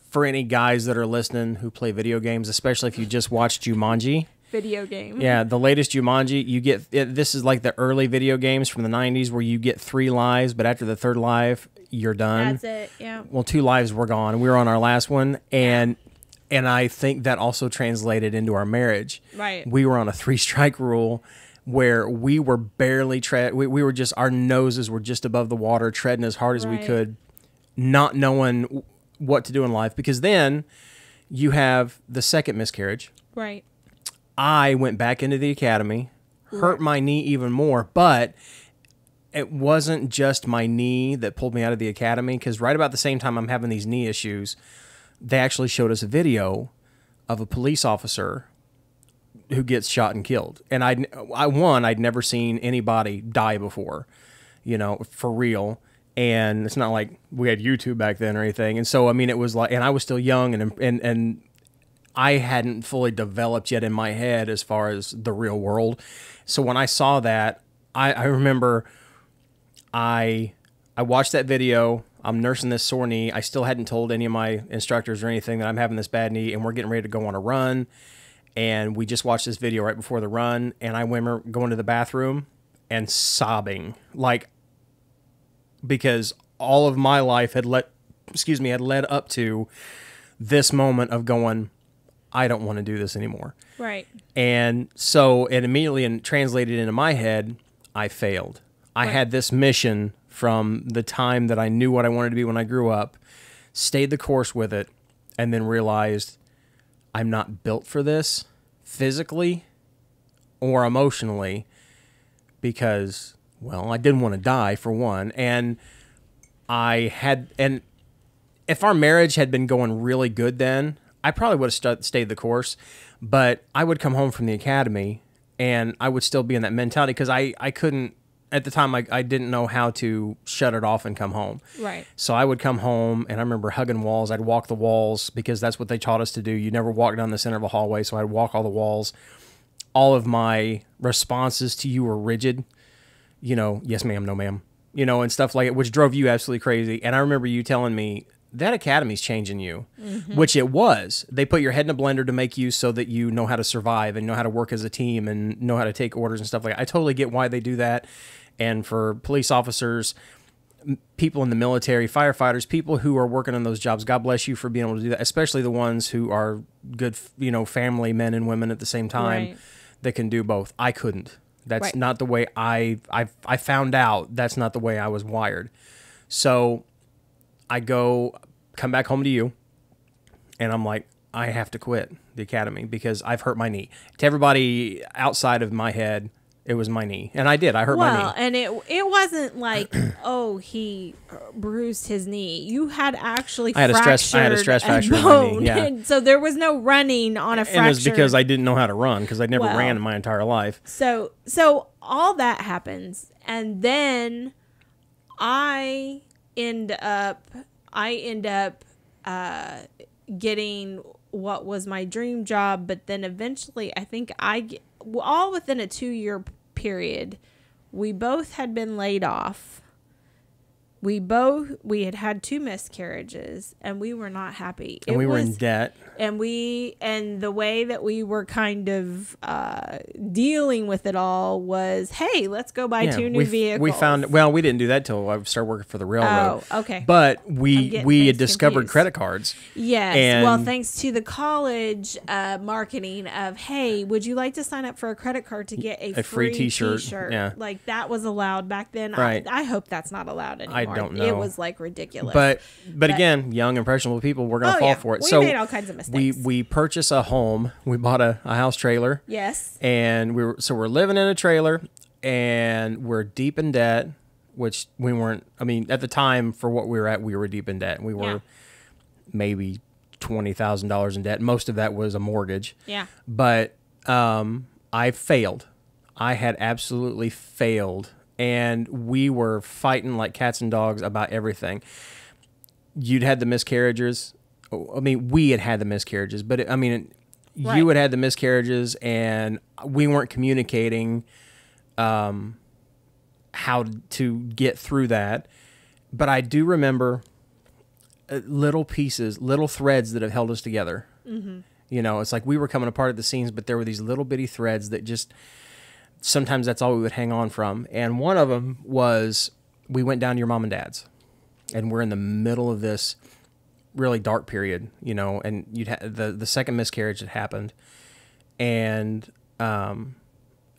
for any guys that are listening who play video games, especially if you just watched Jumanji. Video game. Yeah, the latest Jumanji, you get, this is like the early video games from the 90s where you get 3 lives, but after the 3rd life, you're done. That's it, yeah. Well, 2 lives were gone. We were on our last one, and I think that also translated into our marriage. Right. We were on a 3-strike rule where we were barely, we were just, our noses were just above the water, treading as hard as we could, not knowing what to do in life, because then you have the second miscarriage. Right. I went back into the academy, hurt my knee even more, but it wasn't just my knee that pulled me out of the academy, because right about the same time I'm having these knee issues, they actually showed us a video of a police officer who gets shot and killed. And I'd never seen anybody die before, for real. And it's not like we had YouTube back then or anything. And so, I mean, it was like, and I was still young and I hadn't fully developed yet in my head as far as the real world. So when I saw that, I remember I watched that video. I'm nursing this sore knee. I still hadn't told any of my instructors or anything that I'm having this bad knee, and we're getting ready to go on a run. And we just watched this video right before the run. And I remember going to the bathroom and sobbing, like, because all of my life had led up to this moment of going, I don't want to do this anymore. Right. And so it immediately translated into my head, I failed. I had this mission from the time that I knew what I wanted to be when I grew up, stayed the course with it, and then realized I'm not built for this physically or emotionally because, well, I didn't want to die, for one. And if our marriage had been going really good then, I probably would have stayed the course. But I would come home from the academy and I would still be in that mentality because I couldn't, at the time, I didn't know how to shut it off and come home. Right. So I would come home and I remember hugging walls. I'd walk the walls because that's what they taught us to do. You never walk down the center of a hallway. So I'd walk all the walls. All of my responses to you were rigid. Yes, ma'am, no, ma'am, and stuff like it, which drove you absolutely crazy. And I remember you telling me that academy's changing you, which it was. They put your head in a blender to make you so that you know how to survive and know how to work as a team and know how to take orders and stuff like that. I totally get why they do that. And for police officers, people in the military, firefighters, people who are working on those jobs, God bless you for being able to do that, especially the ones who are good, family men and women at the same time that can do both. I couldn't. That's not the way I found out. That's not the way I was wired. So I come back home to you, and I'm like, I have to quit the academy because I've hurt my knee. To everybody outside of my head, It was my knee. And I did. I hurt my knee. And it wasn't like, oh, he bruised his knee. You had actually I had a stress fracture in my knee. Yeah. And so there was no running on a fracture. And it was because I didn't know how to run because I never ran in my entire life. So all that happens. And then I end up getting what was my dream job, but then eventually I think all within a 2-year period, we both had been laid off. We had 2 miscarriages, and we were not happy. And we were in debt. And the way that we were kind of dealing with it all was, hey, let's go buy 2 new vehicles. We didn't do that till I started working for the railroad. Oh, okay. But we had discovered credit cards. Yes. And thanks to the college marketing of, hey, would you like to sign up for a credit card to get a free t-shirt? Yeah. Like that was allowed back then. Right. I hope that's not allowed anymore. I don't know. It was like ridiculous. But again, young impressionable people, we're gonna fall for it. We made all kinds of mistakes. We purchased a home. We bought a house trailer. Yes. And we're living in a trailer, and we're deep in debt, which we weren't. I mean, at the time for what we were at, we were deep in debt. We were maybe $20,000 in debt. Most of that was a mortgage. Yeah. But I failed. I had absolutely failed. And we were fighting like cats and dogs about everything. You'd had the miscarriages. I mean, we had the miscarriages, but you had the miscarriages, and we weren't communicating how to get through that. But I do remember little pieces, little threads that have held us together. Mm-hmm. You know, it's like we were coming apart at the seams, but there were these little bitty threads that just... Sometimes that's all we would hang on from. And one of them was we went down to your mom and dad's, and we're in the middle of this really dark period, you know, and the second miscarriage had happened, and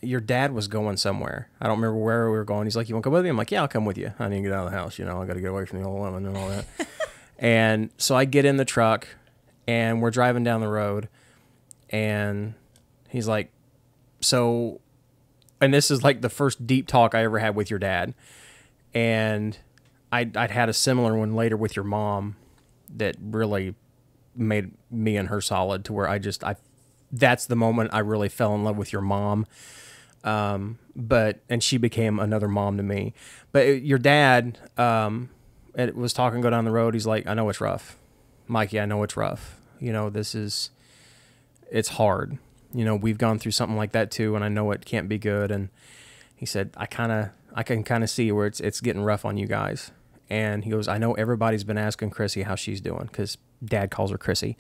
your dad was going somewhere. I don't remember where we were going. He's like, you want to come with me? I'm like, yeah, I'll come with you. I need to get out of the house. You know, I got to get away from the old woman and all that. And so I get in the truck, and we're driving down the road, and he's like, so... And this is like the first deep talk I ever had with your dad. And I'd had a similar one later with your mom that really made me and her solid to where that's the moment I really fell in love with your mom. And she became another mom to me. But your dad was talking, go down the road. He's like, I know it's rough. Mikey, I know it's rough. You know, it's hard. You know, we've gone through something like that too, and I know it can't be good. And he said, I can kind of see where it's getting rough on you guys. And he goes, I know everybody's been asking Chrissy how she's doing, because Dad calls her Chrissy.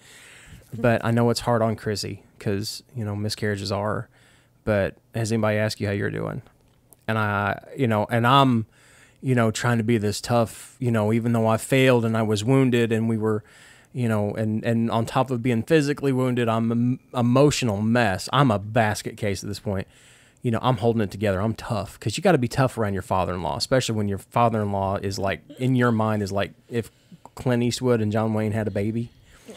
But I know it's hard on Chrissy because, you know, miscarriages are. But has anybody asked you how you're doing? And I'm, you know, trying to be this tough, you know, even though I failed and I was wounded and we were... You know, and on top of being physically wounded, I'm an emotional mess. I'm a basket case at this point. You know, I'm holding it together. I'm tough because you got to be tough around your father-in-law, especially when your father-in-law is like, in your mind, is like if Clint Eastwood and John Wayne had a baby.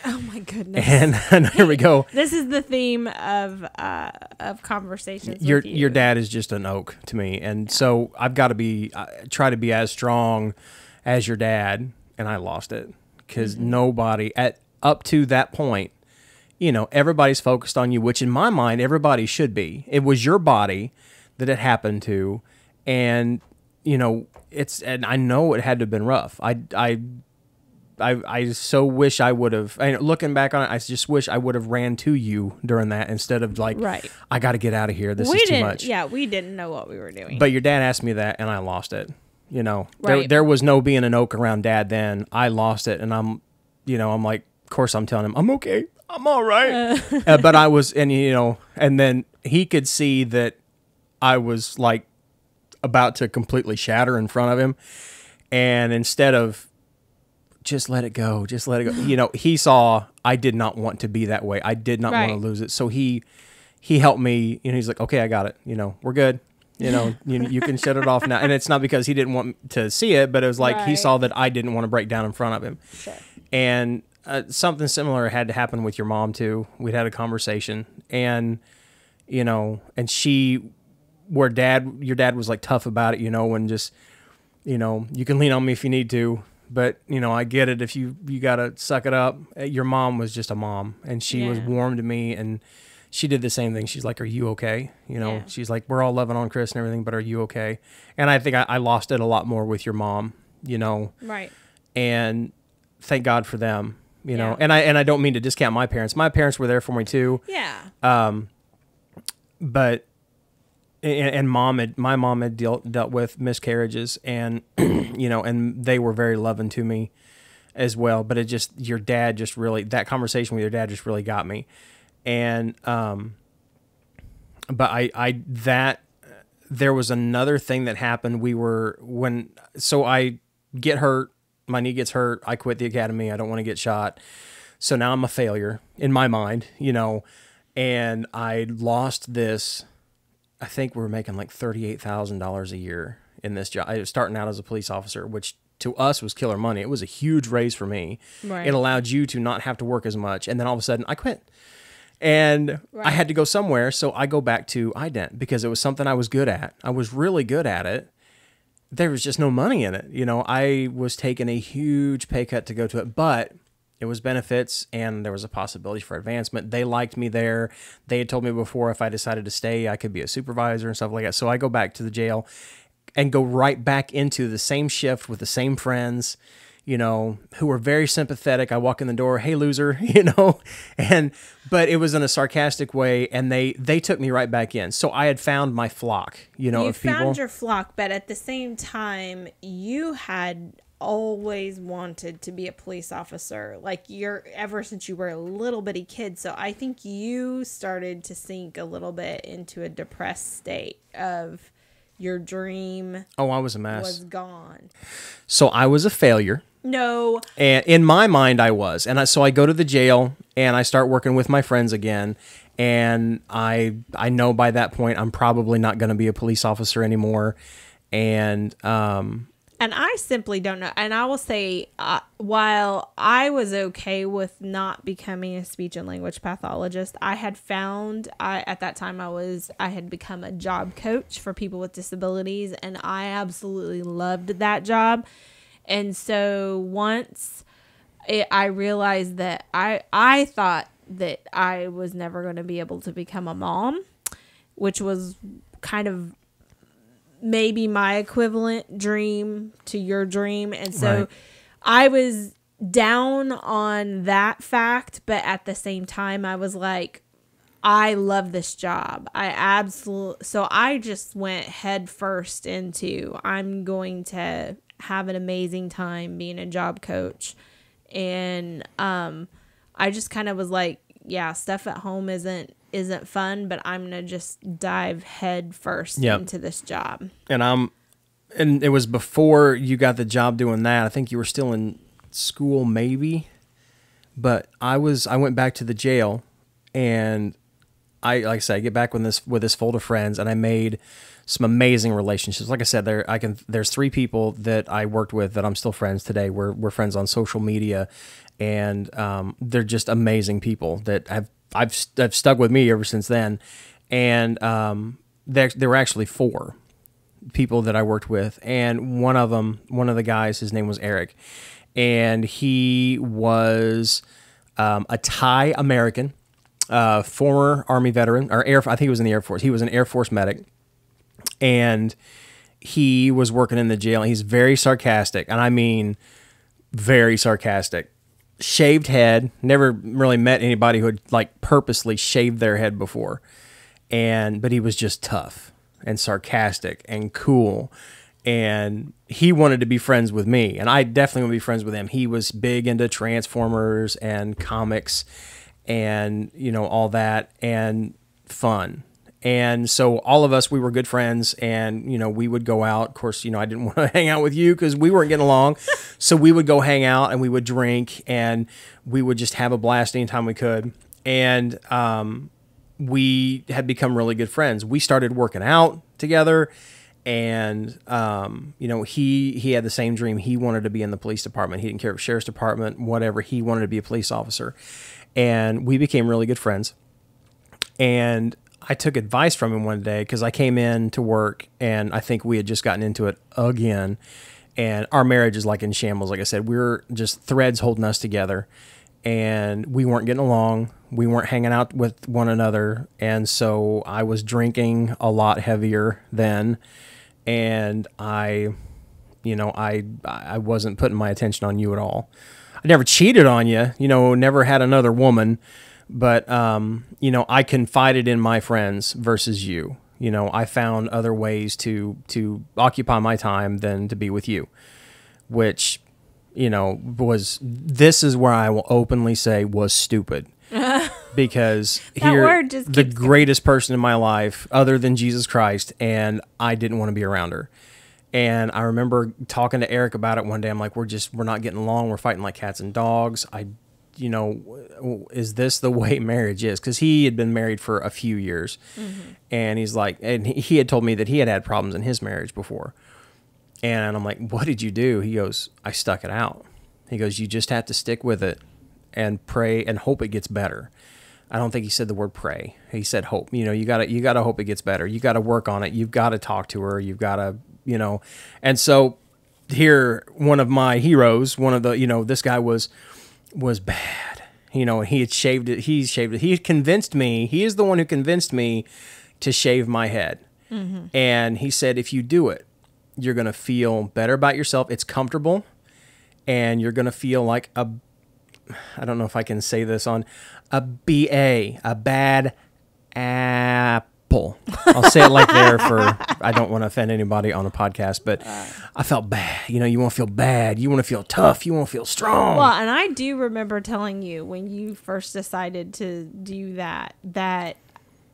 Oh my goodness! And here we go. This is the theme of conversations. Your dad is just an oak to me, and so I've got to try to be as strong as your dad, and I lost it. Because nobody up to that point, you know, everybody's focused on you, which in my mind, everybody should be. It was your body that it happened to. And, you know, and I know it had to have been rough. I so wish I would have, looking back on it, I just wish I would have ran to you during that instead of like, I got to get out of here. This is too much. Yeah, we didn't know what we were doing. But your dad asked me that and I lost it. You know, there was no being an oak around Dad then. I lost it, and I'm like, of course I'm telling him, I'm okay. I'm all right. But I was, and you know, and then he could see that I was like about to completely shatter in front of him. And instead of just let it go, you know, he saw I did not want to be that way. I did not want to lose it. So he helped me, you know, he's like, okay, I got it. You know, we're good. You know, you can shut it off now. And it's not because he didn't want to see it, but it was like he saw that I didn't want to break down in front of him. Sure. And something similar had to happen with your mom, too. We'd had a conversation. And, you know, and she where your dad was like tough about it, and just, you can lean on me if you need to, but I get it. If you got to suck it up. Your mom was just a mom, and she was warm to me, and she did the same thing. She's like, "Are you okay?" She's like, "We're all loving on Cris and everything, but are you okay?" And I think I lost it a lot more with your mom, Right. And thank God for them, and I don't mean to discount my parents. My parents were there for me too. Yeah. But my mom had dealt with miscarriages, and and they were very loving to me as well. But your dad just really, that conversation with your dad just really got me. And but there was another thing that happened. I get hurt, my knee gets hurt, I quit the academy, I don't want to get shot. So now I'm a failure in my mind, and I lost this. I think we were making like $38,000 a year in this job. I was starting out as a police officer, which to us was killer money. It was a huge raise for me. Right. It allowed you to not have to work as much. And then all of a sudden I quit. And I had to go somewhere. So I go back to ident because it was something I was good at. I was really good at it. There was just no money in it. I was taking a huge pay cut to go to it, but it was benefits and there was a possibility for advancement. They liked me there. They had told me before if I decided to stay, I could be a supervisor and stuff like that. So I go back to the jail and go right back into the same shift with the same friends, who were very sympathetic. I walk in the door, "Hey, loser," but it was in a sarcastic way, and they took me right back in. So I had found my flock, of people. You found your flock, but at the same time, you had always wanted to be a police officer, like ever since you were a little bitty kid. So I think you started to sink a little bit into a depressed state of your dream. Oh, I was a mess. Was gone. So I was a failure. No. And in my mind, I was. And so I go to the jail and I start working with my friends again. And I know by that point I'm probably not going to be a police officer anymore. And I simply don't know. And I will say, while I was okay with not becoming a speech and language pathologist, I had found, at that time I had become a job coach for people with disabilities, and I absolutely loved that job. And so once I realized that I thought that I was never going to be able to become a mom, which was kind of maybe my equivalent dream to your dream. And so I was down on that fact, but at the same time I was like, I love this job. So I just went head first into, I'm going to have an amazing time being a job coach. And I just kind of was like, yeah, stuff at home isn't fun, but I'm gonna just dive head first into this job. And it was before you got the job doing that. I think you were still in school, maybe. But I went back to the jail, and like I said, I get back with this fold of friends, and I made some amazing relationships. Like I said, there's 3 people that I worked with that I'm still friends today. We're friends on social media, and they're just amazing people that I've stuck with me ever since then. And there were actually 4 people that I worked with, and one of the guys, his name was Eric, and he was a Thai American, former Army veteran, or I think he was in the Air Force. He was an Air Force medic, and he was working in the jail. And he's very sarcastic, and I mean very sarcastic. Shaved head. Never really met anybody who had like purposely shaved their head before, but he was just tough and sarcastic and cool, and he wanted to be friends with me, and I definitely want to be friends with him. He was big into Transformers and comics, and all that, and fun. And so all of us, we were good friends, and, we would go out. Of course, I didn't want to hang out with you because we weren't getting along. So we would go hang out, and we would drink, and we would just have a blast anytime we could. And we had become really good friends. We started working out together, and, he had the same dream. He wanted to be in the police department. He didn't care if sheriff's department, whatever. He wanted to be a police officer. And we became really good friends. And I took advice from him one day because I came in to work and I think we had just gotten into it again. And our marriage is like in shambles. Like I said, we were just threads holding us together and we weren't getting along. We weren't hanging out with one another. And so I was drinking a lot heavier then. And I wasn't putting my attention on you at all. I never cheated on you, never had another woman. But, I confided in my friends versus you. I found other ways to occupy my time than to be with you, which, this is where I will openly say was stupid. Because here, the greatest person in my life, other than Jesus Christ, and I didn't want to be around her. And I remember talking to Eric about it one day. I'm like, we're not getting along. We're fighting like cats and dogs. Is this the way marriage is? Because he had been married for a few years. Mm-hmm. And he's like, and he had told me that he had problems in his marriage before. And I'm like, what did you do? He goes, I stuck it out. He goes, you just have to stick with it and pray and hope it gets better. I don't think he said the word pray. He said hope. You gotta hope it gets better. You gotta work on it. You've got to talk to her. You've got to, And so here, one of my heroes, this guy was bad. He had shaved it. He shaved it. He had convinced me. He is the one who convinced me to shave my head. Mm-hmm. And he said, if you do it, you're going to feel better about yourself. It's comfortable. And you're going to feel like I don't know if I can say this on a BA, a bad apple. I'll say it like there I don't want to offend anybody on a podcast, but I felt bad. You want to feel bad. You want to feel tough. You want to feel strong. Well, and I do remember telling you when you first decided to do that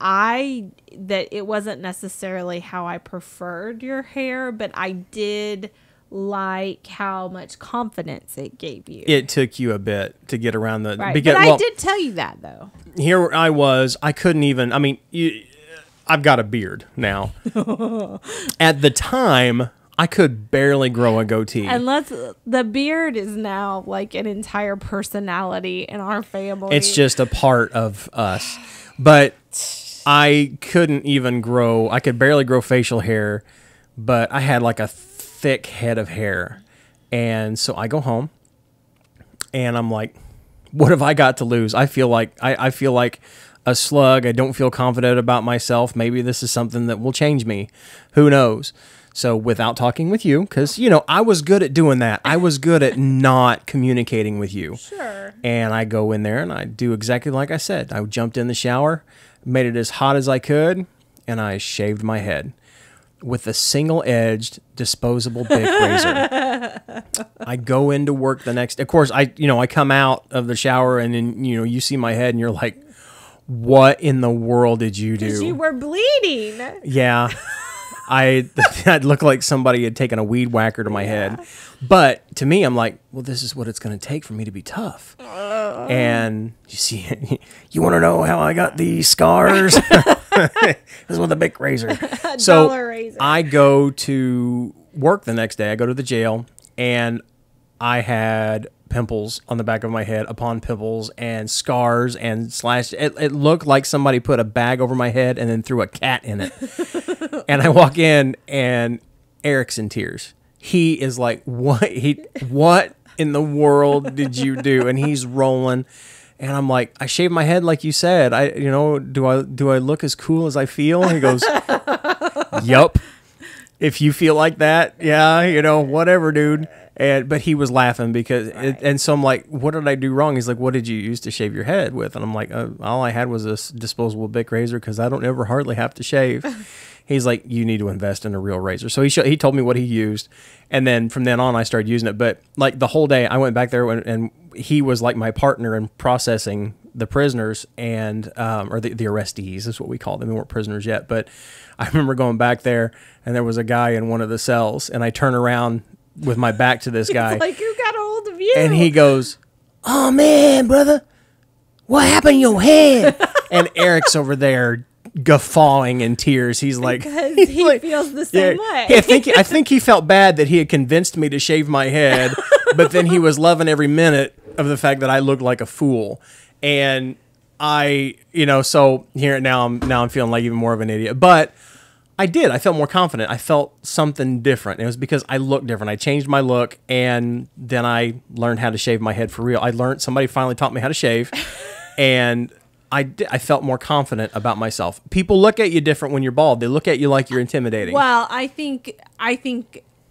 it wasn't necessarily how I preferred your hair, but I did like how much confidence it gave you. It took you a bit to get around the... Right, but I did tell you that, though. Here I was. I couldn't even... I've got a beard now. At the time, I could barely grow a goatee. And the beard is now like an entire personality in our family. It's just a part of us. But I couldn't even grow... I could barely grow facial hair, but I had like a thick head of hair. And so I go home and I'm like, what have I got to lose? I feel like I feel like a slug. I don't feel confident about myself. Maybe this is something that will change me. Who knows? So without talking with you, because, I was good at doing that. I was good at not communicating with you. Sure. And I go in there and I do exactly like I said. I jumped in the shower, made it as hot as I could, and I shaved my head with a single-edged disposable Bic razor. I go into work the next... Of course, I come out of the shower and then, you see my head and you're like, what in the world did you do? 'Cause you were bleeding. Yeah. I'd look like somebody had taken a weed whacker to my head. But to me, I'm like, well, this is what it's going to take for me to be tough. And you see, you want to know how I got these scars? This is with a Bic razor. So razor. I go to work the next day. I go to the jail, and I had pimples on the back of my head upon pimples and scars and slash. It looked like somebody put a bag over my head and then threw a cat in it. And I walk in, and Eric's in tears. He is like, what in the world did you do? And he's rolling. And I'm like, I shaved my head like you said. Do I look as cool as I feel? And he goes, yup. If you feel like that, yeah, whatever, dude. But he was laughing because, and so I'm like, what did I do wrong? He's like, what did you use to shave your head with? And I'm like, all I had was this disposable Bic razor because I don't ever hardly have to shave. He's like, you need to invest in a real razor. So he told me what he used. And then from then on, I started using it. But like the whole day, I went back there and he was like my partner in processing the prisoners and, or the arrestees is what we call them. They weren't prisoners yet. But I remember going back there and there was a guy in one of the cells and I turn around with my back to this guy. He's like, who got a hold of you? And he goes, oh man, brother, what happened to your head? And Eric's over there guffawing in tears. He's like, because he feels the same way. Yeah, I think he felt bad that he had convinced me to shave my head, but then he was loving every minute of the fact that I looked like a fool. And so here now I'm feeling like even more of an idiot. But I felt more confident. I felt something different. It was because I looked different. I changed my look, and then I learned how to shave my head for real. Somebody finally taught me how to shave, and I felt more confident about myself. People look at you different when you're bald. They look at you like you're intimidating. Well, I think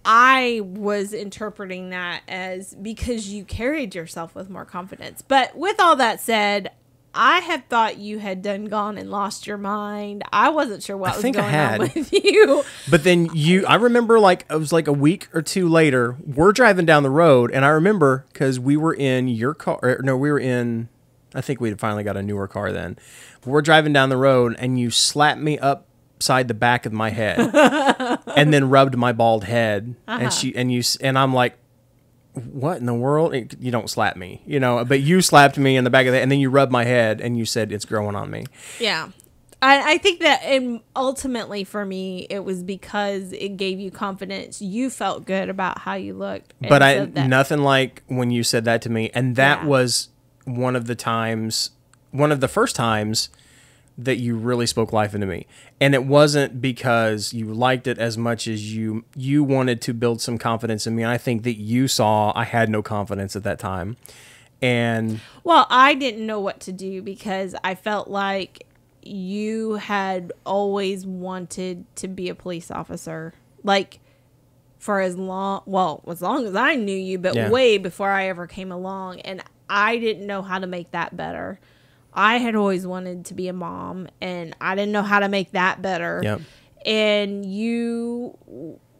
I was interpreting that as because you carried yourself with more confidence. But with all that said, I had thought you had gone and lost your mind. I wasn't sure what was going on with you. But then I remember it was like a week or two later, we're driving down the road, and I remember because we were in your car. I think we had finally got a newer car then. We're driving down the road, and you slapped me upside the back of my head and then rubbed my bald head. And I'm like, what in the world? You don't slap me, but you slapped me in the back of the head, and then you rubbed my head and you said it's growing on me. Yeah. I think that ultimately for me, it was because it gave you confidence. You felt good about how you looked. But nothing like when you said that to me. And that was one of the first times that you really spoke life into me. And it wasn't because you liked it as much as you wanted to build some confidence in me. And I think that you saw I had no confidence at that time. And well, I didn't know what to do because I felt like you had always wanted to be a police officer. Like for as long as I knew you, but way before I ever came along. And I didn't know how to make that better. I had always wanted to be a mom, and I didn't know how to make that better. Yep. And you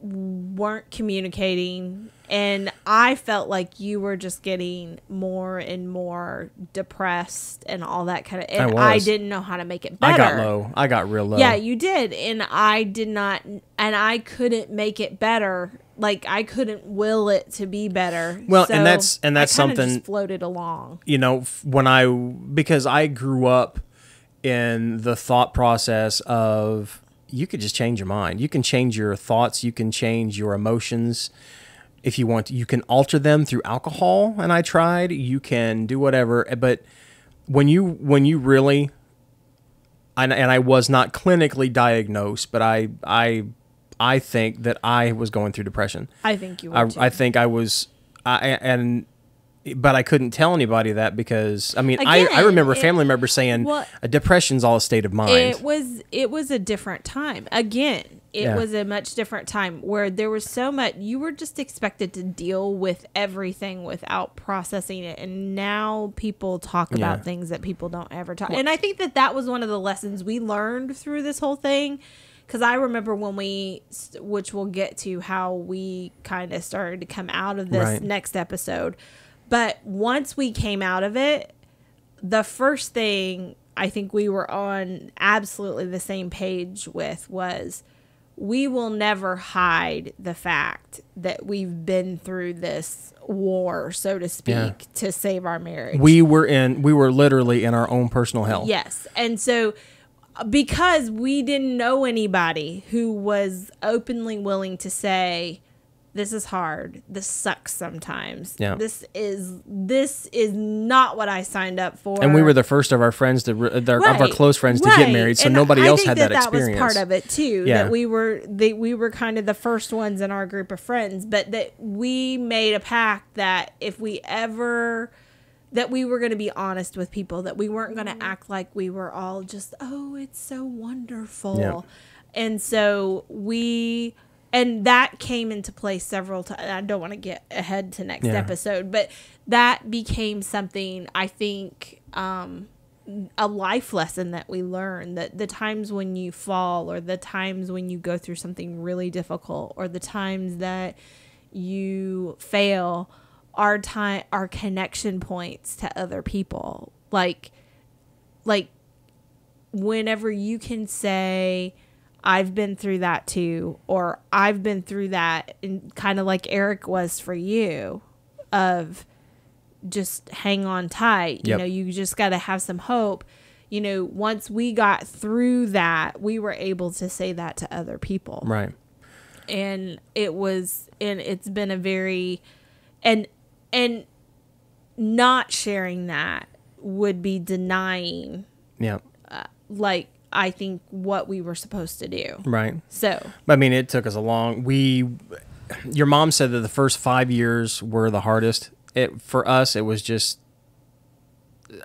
weren't communicating, and I felt like you were just getting more and more depressed and all that kind of. And I didn't know how to make it better. I got low. I got real low. Yeah, you did, and I did not, and I couldn't make it better. Like I couldn't will it to be better. Well, so and that's I something just floated along. Because I grew up in the thought process of you could just change your mind. You can change your thoughts. You can change your emotions if you want to. You can alter them through alcohol. And I tried. You can do whatever. But when you really, and I was not clinically diagnosed, but I think that I was going through depression. I think you were too. I think I was, but I couldn't tell anybody that because I remember family members saying a depression's all a state of mind. It was a different time. Again, it was a much different time where there was so much. You were just expected to deal with everything without processing it, and now people talk about things that people don't ever talk. And I think that was one of the lessons we learned through this whole thing. Because I remember when which we'll get to how we kind of started to come out of this next episode. But once we came out of it, the first thing I think we were on absolutely the same page with was we will never hide the fact that we've been through this war, so to speak, to save our marriage. We were literally in our own personal hell. Yes. And so because we didn't know anybody who was openly willing to say, this is hard. This sucks sometimes. Yeah. This is not what I signed up for. And we were the first of our friends of our close friends to get married, so nobody else had that experience. That was part of it too. Yeah. That we were kind of the first ones in our group of friends, but that we made a pact that if we ever that we were going to be honest with people, that we weren't going to act like we were all just, oh, it's so wonderful. Yeah. And so and that came into play several times. I don't want to get ahead to next episode, but that became something, I think, a life lesson that we learned, that the times when you fall or the times when you go through something really difficult or the times that you fail are connection points to other people. Like whenever you can say, I've been through that too, or I've been through that, and kind of like Eric was for you, of just hang on tight. You know, you just got to have some hope. You know, once we got through that, we were able to say that to other people. Right. And it's been a very, and not sharing that would be denying, Yeah. like, I think what we were supposed to do. Right. So, I mean, it took us your mom said that the first 5 years were the hardest. For us, it was just,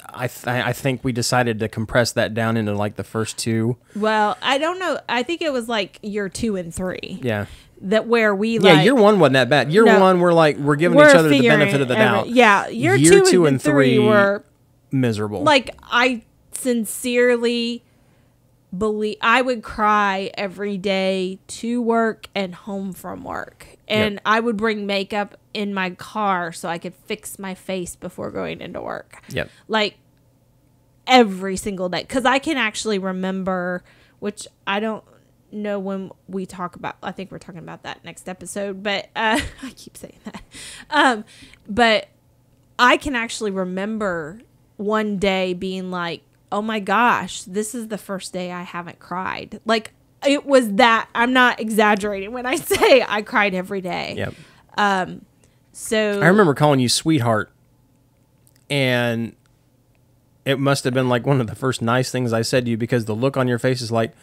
I think we decided to compress that down into like the first 2. well, I don't know. I think it was like year 2 and 3. Yeah. That where we Yeah, year 1 wasn't that bad. Year 1, we're giving each other the benefit of the doubt. Yeah, year 2 and 3 were miserable. Like, I sincerely believe I would cry every day to work and home from work. And I would bring makeup in my car so I could fix my face before going into work. Yep. Like, every single day. Because I can actually remember, which I don't know when we talk about, I think we're talking about that next episode, but I keep saying that. But I can actually remember one day being like, oh my gosh, this is the first day I haven't cried. Like, it was that, I'm not exaggerating when I say I cried every day. Yep. So I remember calling you sweetheart, and it must have been like one of the first nice things I said to you, because the look on your face is like,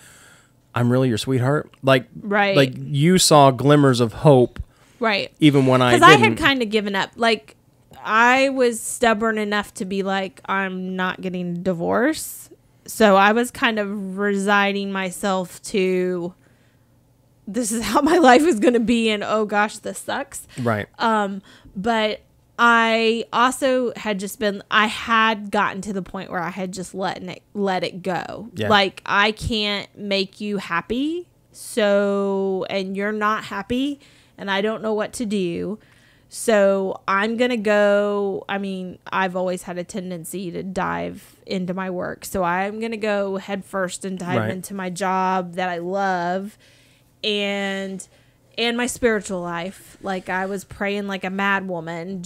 I'm really your sweetheart. Like, right. Like you saw glimmers of hope. Right. Even when I didn't. Because I had kind of given up. Like, I was stubborn enough to be like, I'm not getting a divorce. So I was kind of resigning myself to, this is how my life is going to be, and oh gosh, this sucks. Right. But I also had just been, I had gotten to the point where I had just let it go. Yeah. Like, I can't make you happy. So, and you're not happy, and I don't know what to do. So I'm going to go. I mean, I've always had a tendency to dive into my work. So I'm going to go head first and dive into my job that I love, and my spiritual life. Like, I was praying like a mad woman,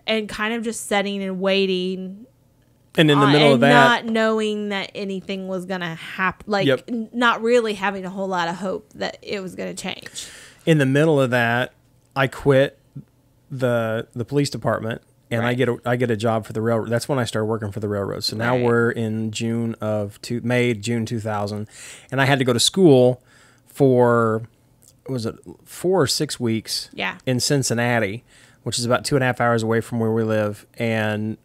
and kind of just sitting and waiting. And in the middle of that, not knowing that anything was going to happen. Like, not really having a whole lot of hope that it was going to change. In the middle of that, I quit the police department, and I get a job for the railroad. That's when I started working for the railroad. So now we're in June 2000, and I had to go to school for, was it 4 or 6 weeks? Yeah. In Cincinnati, which is about 2.5 hours away from where we live. And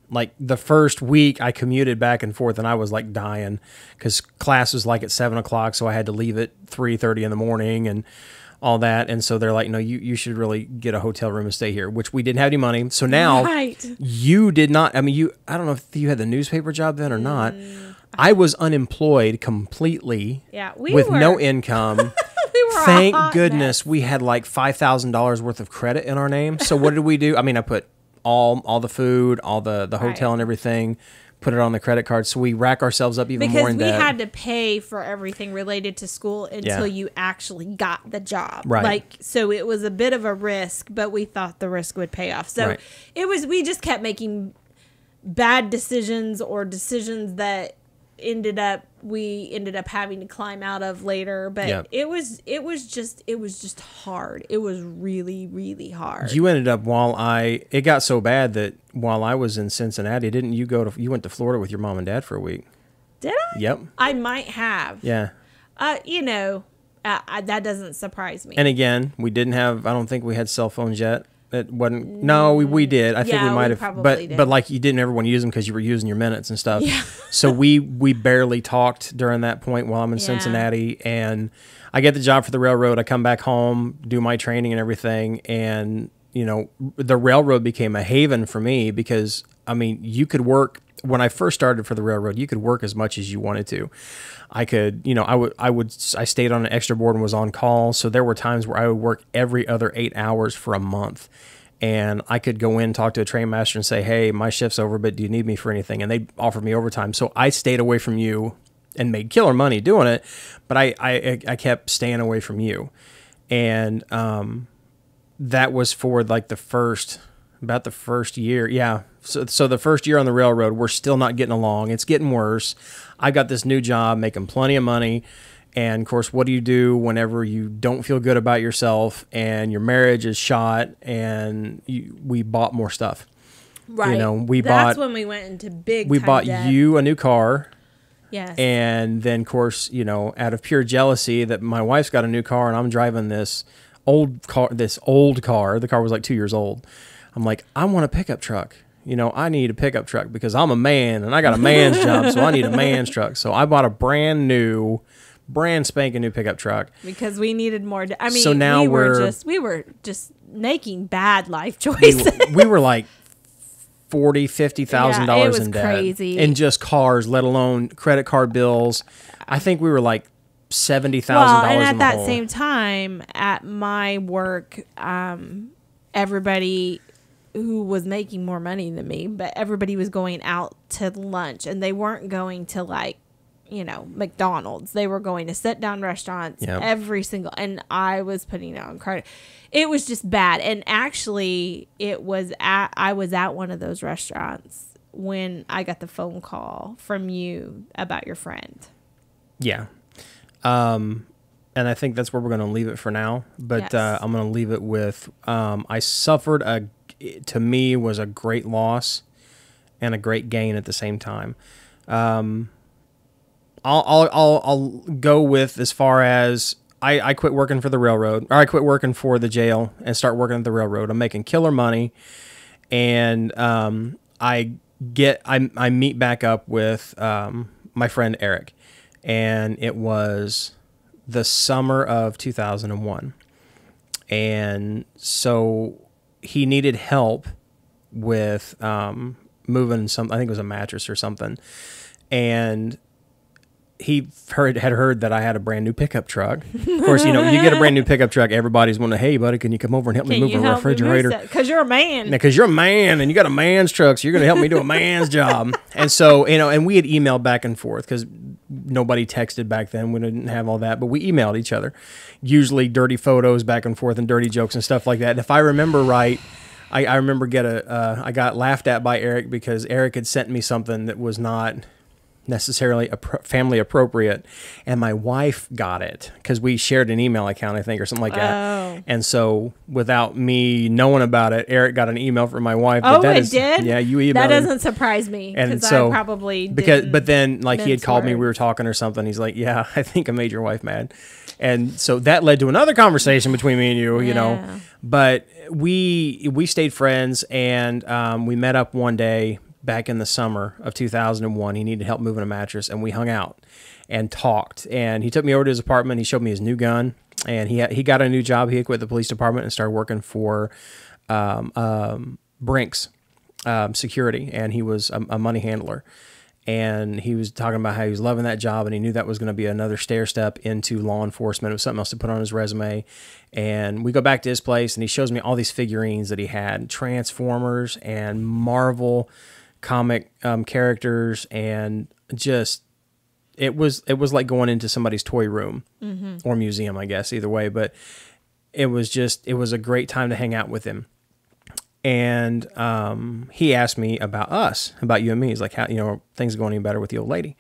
like the first week, I commuted back and forth, and I was like dying because class was like at 7:00, so I had to leave at 3:30 in the morning and all that. And so they're like, no, you should really get a hotel room and stay here, which we didn't have any money. So now you did not, I mean, I don't know if you had the newspaper job then or not. I was unemployed completely with no income. Thank goodness we had like $5,000 worth of credit in our name. So what did we do? I mean, I put all the food, all the hotel and everything, put it on the credit card. So we rack ourselves up even more in debt. Because we had to pay for everything related to school until you actually got the job. Right. Like, so it was a bit of a risk, but we thought the risk would pay off. So we just kept making bad decisions, or decisions that we ended up having to climb out of later. But it was just hard. It was really, really hard. You ended up it got so bad that while I was in Cincinnati, didn't you you went to Florida with your mom and dad for a week? Did I? Yep. I might have. Yeah. That doesn't surprise me. And again, we didn't have, I don't think we had cell phones yet. It wasn't, no, we did. I think we might have, but like you didn't ever want to use them because you were using your minutes and stuff. Yeah. So we barely talked during that point while I'm in Cincinnati, and I get the job for the railroad. I come back home, do my training and everything. And, the railroad became a haven for me because, I mean, you could work. When I first started for the railroad, you could work as much as you wanted to. I could, I stayed on an extra board and was on call. So there were times where I would work every other 8 hours for a month. And I could go in, talk to a train master and say, hey, my shift's over, but do you need me for anything? And they offered me overtime. So I stayed away from you and made killer money doing it. But I kept staying away from you. And that was for like about the first year. Yeah. So the first year on the railroad, we're still not getting along. It's getting worse. I got this new job, making plenty of money. And of course, what do you do whenever you don't feel good about yourself and your marriage is shot, and we bought more stuff? Right. You know, That's when we went into we time bought debt. you a new car. Yes. And then, of course, you know, out of pure jealousy that my wife's got a new car and I'm driving this old car. The car was like 2 years old. I'm like, I want a pickup truck. You know, I need a pickup truck because I'm a man and I got a man's job, so I need a man's truck. So I bought a brand spanking new pickup truck because we needed more. I mean, so now we were just making bad life choices. We were like $40,000-$50,000 in debt. Crazy. In just cars, let alone credit card bills. I think we were like $70,000 well, and at in the that hole. same time, at my work, everybody who was making more money than me, but everybody was going out to lunch, and they weren't going to like, you know, McDonald's. They were going to sit down restaurants every single, and I was putting it on credit. It was just bad. And actually I was at one of those restaurants when I got the phone call from you about your friend. Yeah. And I think that's where we're going to leave it for now, but Yes. I'm going to leave it with, I suffered to me was a great loss and a great gain at the same time. I'll go with as far as I quit working for the railroad, or I quit working for the jail and start working at the railroad. I'm making killer money, and I meet back up with my friend Eric, and it was the summer of 2001, and so he needed help with moving some. I think it was a mattress or something, and he had heard that I had a brand new pickup truck. Of course, you know, you get a brand new pickup truck, everybody's wondering, hey, buddy, can you come over and help me move a refrigerator? Because you're a man. Because you're a man and you got a man's truck, so you're going to help me do a man's job. And so, you know, and we had emailed back and forth because nobody texted back then. We didn't have all that, but we emailed each other. Usually dirty photos back and forth and dirty jokes and stuff like that. And if I remember right, I remember I got laughed at by Eric because Eric had sent me something that was not necessarily family appropriate, and my wife got it because we shared an email account, I think, or something like that. And so without me knowing about it, Eric got an email from my wife. Did? Yeah, you emailed. That doesn't surprise me, and so I probably but then like he had called me, we were talking or something. He's like, yeah, I think I made your wife mad. And so that led to another conversation between me and you know, but we stayed friends, and we met up one day back in the summer of 2001. He needed help moving a mattress, and we hung out and talked. And he took me over to his apartment. He showed me his new gun, and he got a new job. He had quit the police department and started working for Brinks Security, and he was a money handler. And he was talking about how he was loving that job, and he knew that was going to be another stair step into law enforcement. It was something else to put on his resume. And we go back to his place, and he shows me all these figurines that he had, Transformers and Marvel comic characters, and just it was like going into somebody's toy room or museum, I guess, either way. But it was a great time to hang out with him. And he asked me about you and me. He's like, how, you know, things going any better with the old lady?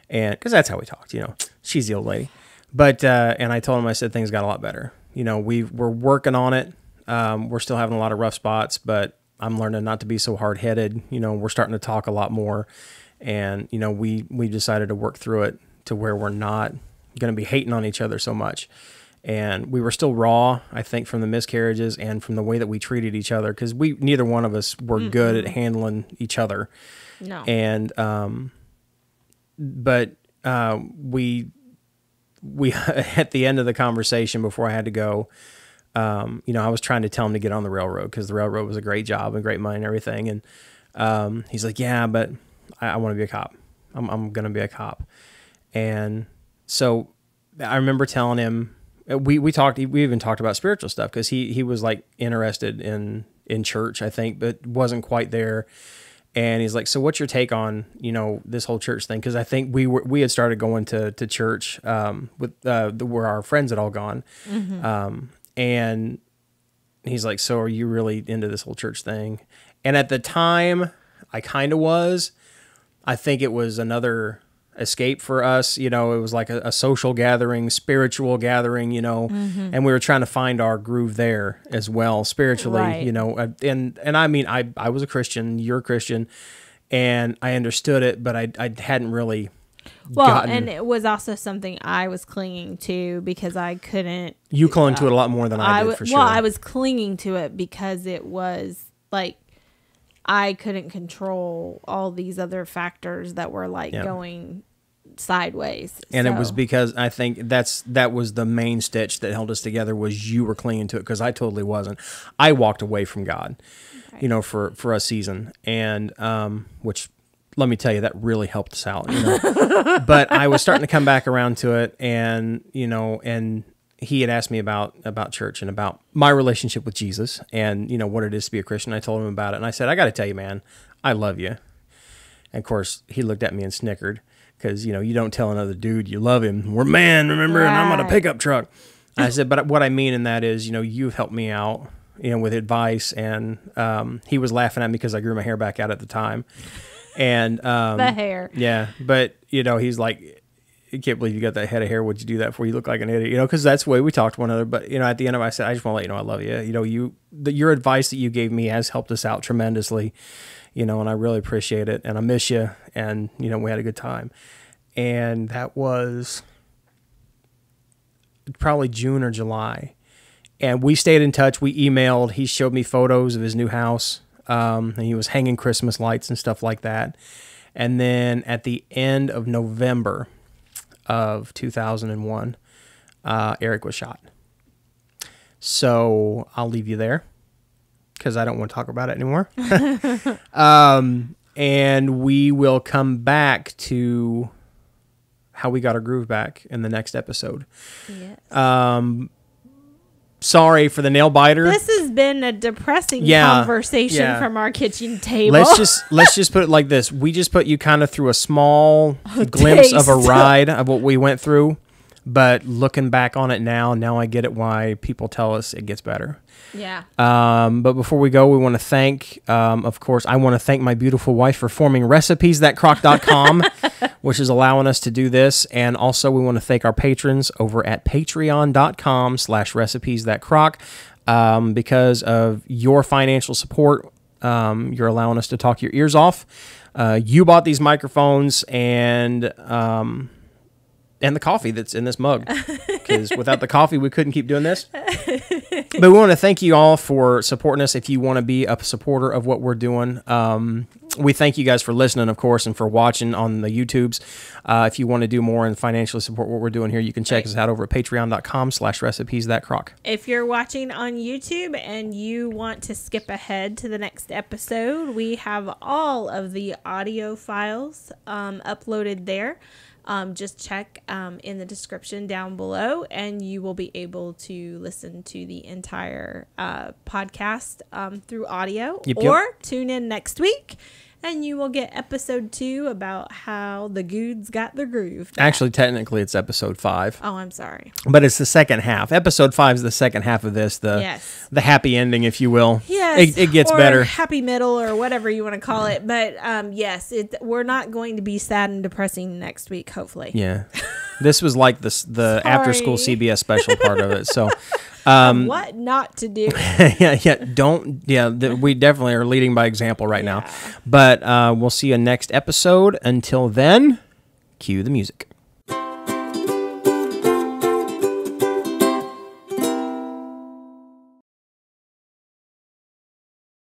And because that's how we talked, you know, she's the old lady. But and I told him, I said things got a lot better. You know, we're working on it. We're still having a lot of rough spots, but I'm learning not to be so hard-headed. You know, we're starting to talk a lot more, and you know, we decided to work through it to where we're not going to be hating on each other so much. And we were still raw, I think, from the miscarriages and from the way that we treated each other, because neither one of us were good at handling each other. No. And but we at the end of the conversation before I had to go, you know, I was trying to tell him to get on the railroad because the railroad was a great job and great money and everything. And he's like, yeah, but I want to be a cop. I'm going to be a cop. And so I remember telling him, we even talked about spiritual stuff because he was like interested in church, I think, but wasn't quite there. And he's like, so what's your take on, you know, this whole church thing? Because I think we had started going to church with where our friends had all gone. And he's like, so are you really into this whole church thing? And at the time, I kind of was. I think it was another escape for us. You know, it was like a social gathering, spiritual gathering, you know, and we were trying to find our groove there as well, spiritually, Right. you know, and I mean, I was a Christian, you're a Christian, and I understood it, but I hadn't really and it was also something I was clinging to because I couldn't. You clung to it a lot more than I did, for sure. Well, I was clinging to it because it was like I couldn't control all these other factors that were like going sideways. And it was because I think that was the main stitch that held us together, was you were clinging to it, because I totally wasn't. I walked away from God, you know, for a season, and which, let me tell you, that really helped us out, you know. But I was starting to come back around to it, and you know, and he had asked me about church and about my relationship with Jesus, and you know what it is to be a Christian. I told him about it, and I said, I got to tell you, man, I love you. And of course, he looked at me and snickered, because you know, you don't tell another dude you love him. We're man, remember, and I'm on a pickup truck. I said, but what I mean in that is, you know, you've helped me out, you know, with advice, and he was laughing at me because I grew my hair back out at the time. And the hair. Yeah, but you know, he's like, I can't believe you got that head of hair. Would you do that for? You look like an idiot, you know, because that's the way we talk to one another. But you know, at the end of it, I said, I just want to let you know I love you. You know, your advice that you gave me has helped us out tremendously, you know, and I really appreciate it. And I miss you. And you know, we had a good time. And that was probably June or July. And we stayed in touch. We emailed. He showed me photos of his new house. And he was hanging Christmas lights and stuff like that. And then at the end of November of 2001, Eric was shot. So I'll leave you there, because I don't want to talk about it anymore. And we will come back to how we got our groove back in the next episode. Yes. Sorry for the nail biter. This has been a depressing conversation from our kitchen table. Let's just put it like this. We just put you kind of through a small glimpse of a ride of what we went through. But looking back on it now I get it why people tell us it gets better. Yeah. But before we go, we want to thank, of course, I want to thank my beautiful wife for forming recipes.crock.com, which is allowing us to do this. And also we want to thank our patrons over at patreon.com/recipes.crock. Because of your financial support, you're allowing us to talk your ears off. You bought these microphones and the coffee that's in this mug, because without the coffee, we couldn't keep doing this. But we want to thank you all for supporting us. If you want to be a supporter of what we're doing, we thank you guys for listening, of course, and for watching on the YouTubes. If you want to do more and financially support what we're doing here, you can check us out over at patreon.com/recipes.crock. If you're watching on YouTube and you want to skip ahead to the next episode, we have all of the audio files uploaded there. Just check in the description down below, and you will be able to listen to the entire podcast through audio. Or tune in next week, and you will get episode 2 about how the GOODes got their groove back. Actually, technically, it's episode 5. Oh, I'm sorry. But it's the second half. Episode 5 is the second half of this, the happy ending, if you will. Yes. It gets or better. Happy middle, or whatever you want to call it. But yes, we're not going to be sad and depressing next week, hopefully. Yeah. This was like the after school CBS special part of it. So what not to do. We definitely are leading by example right now. But we'll see you next episode. Until then, cue the music.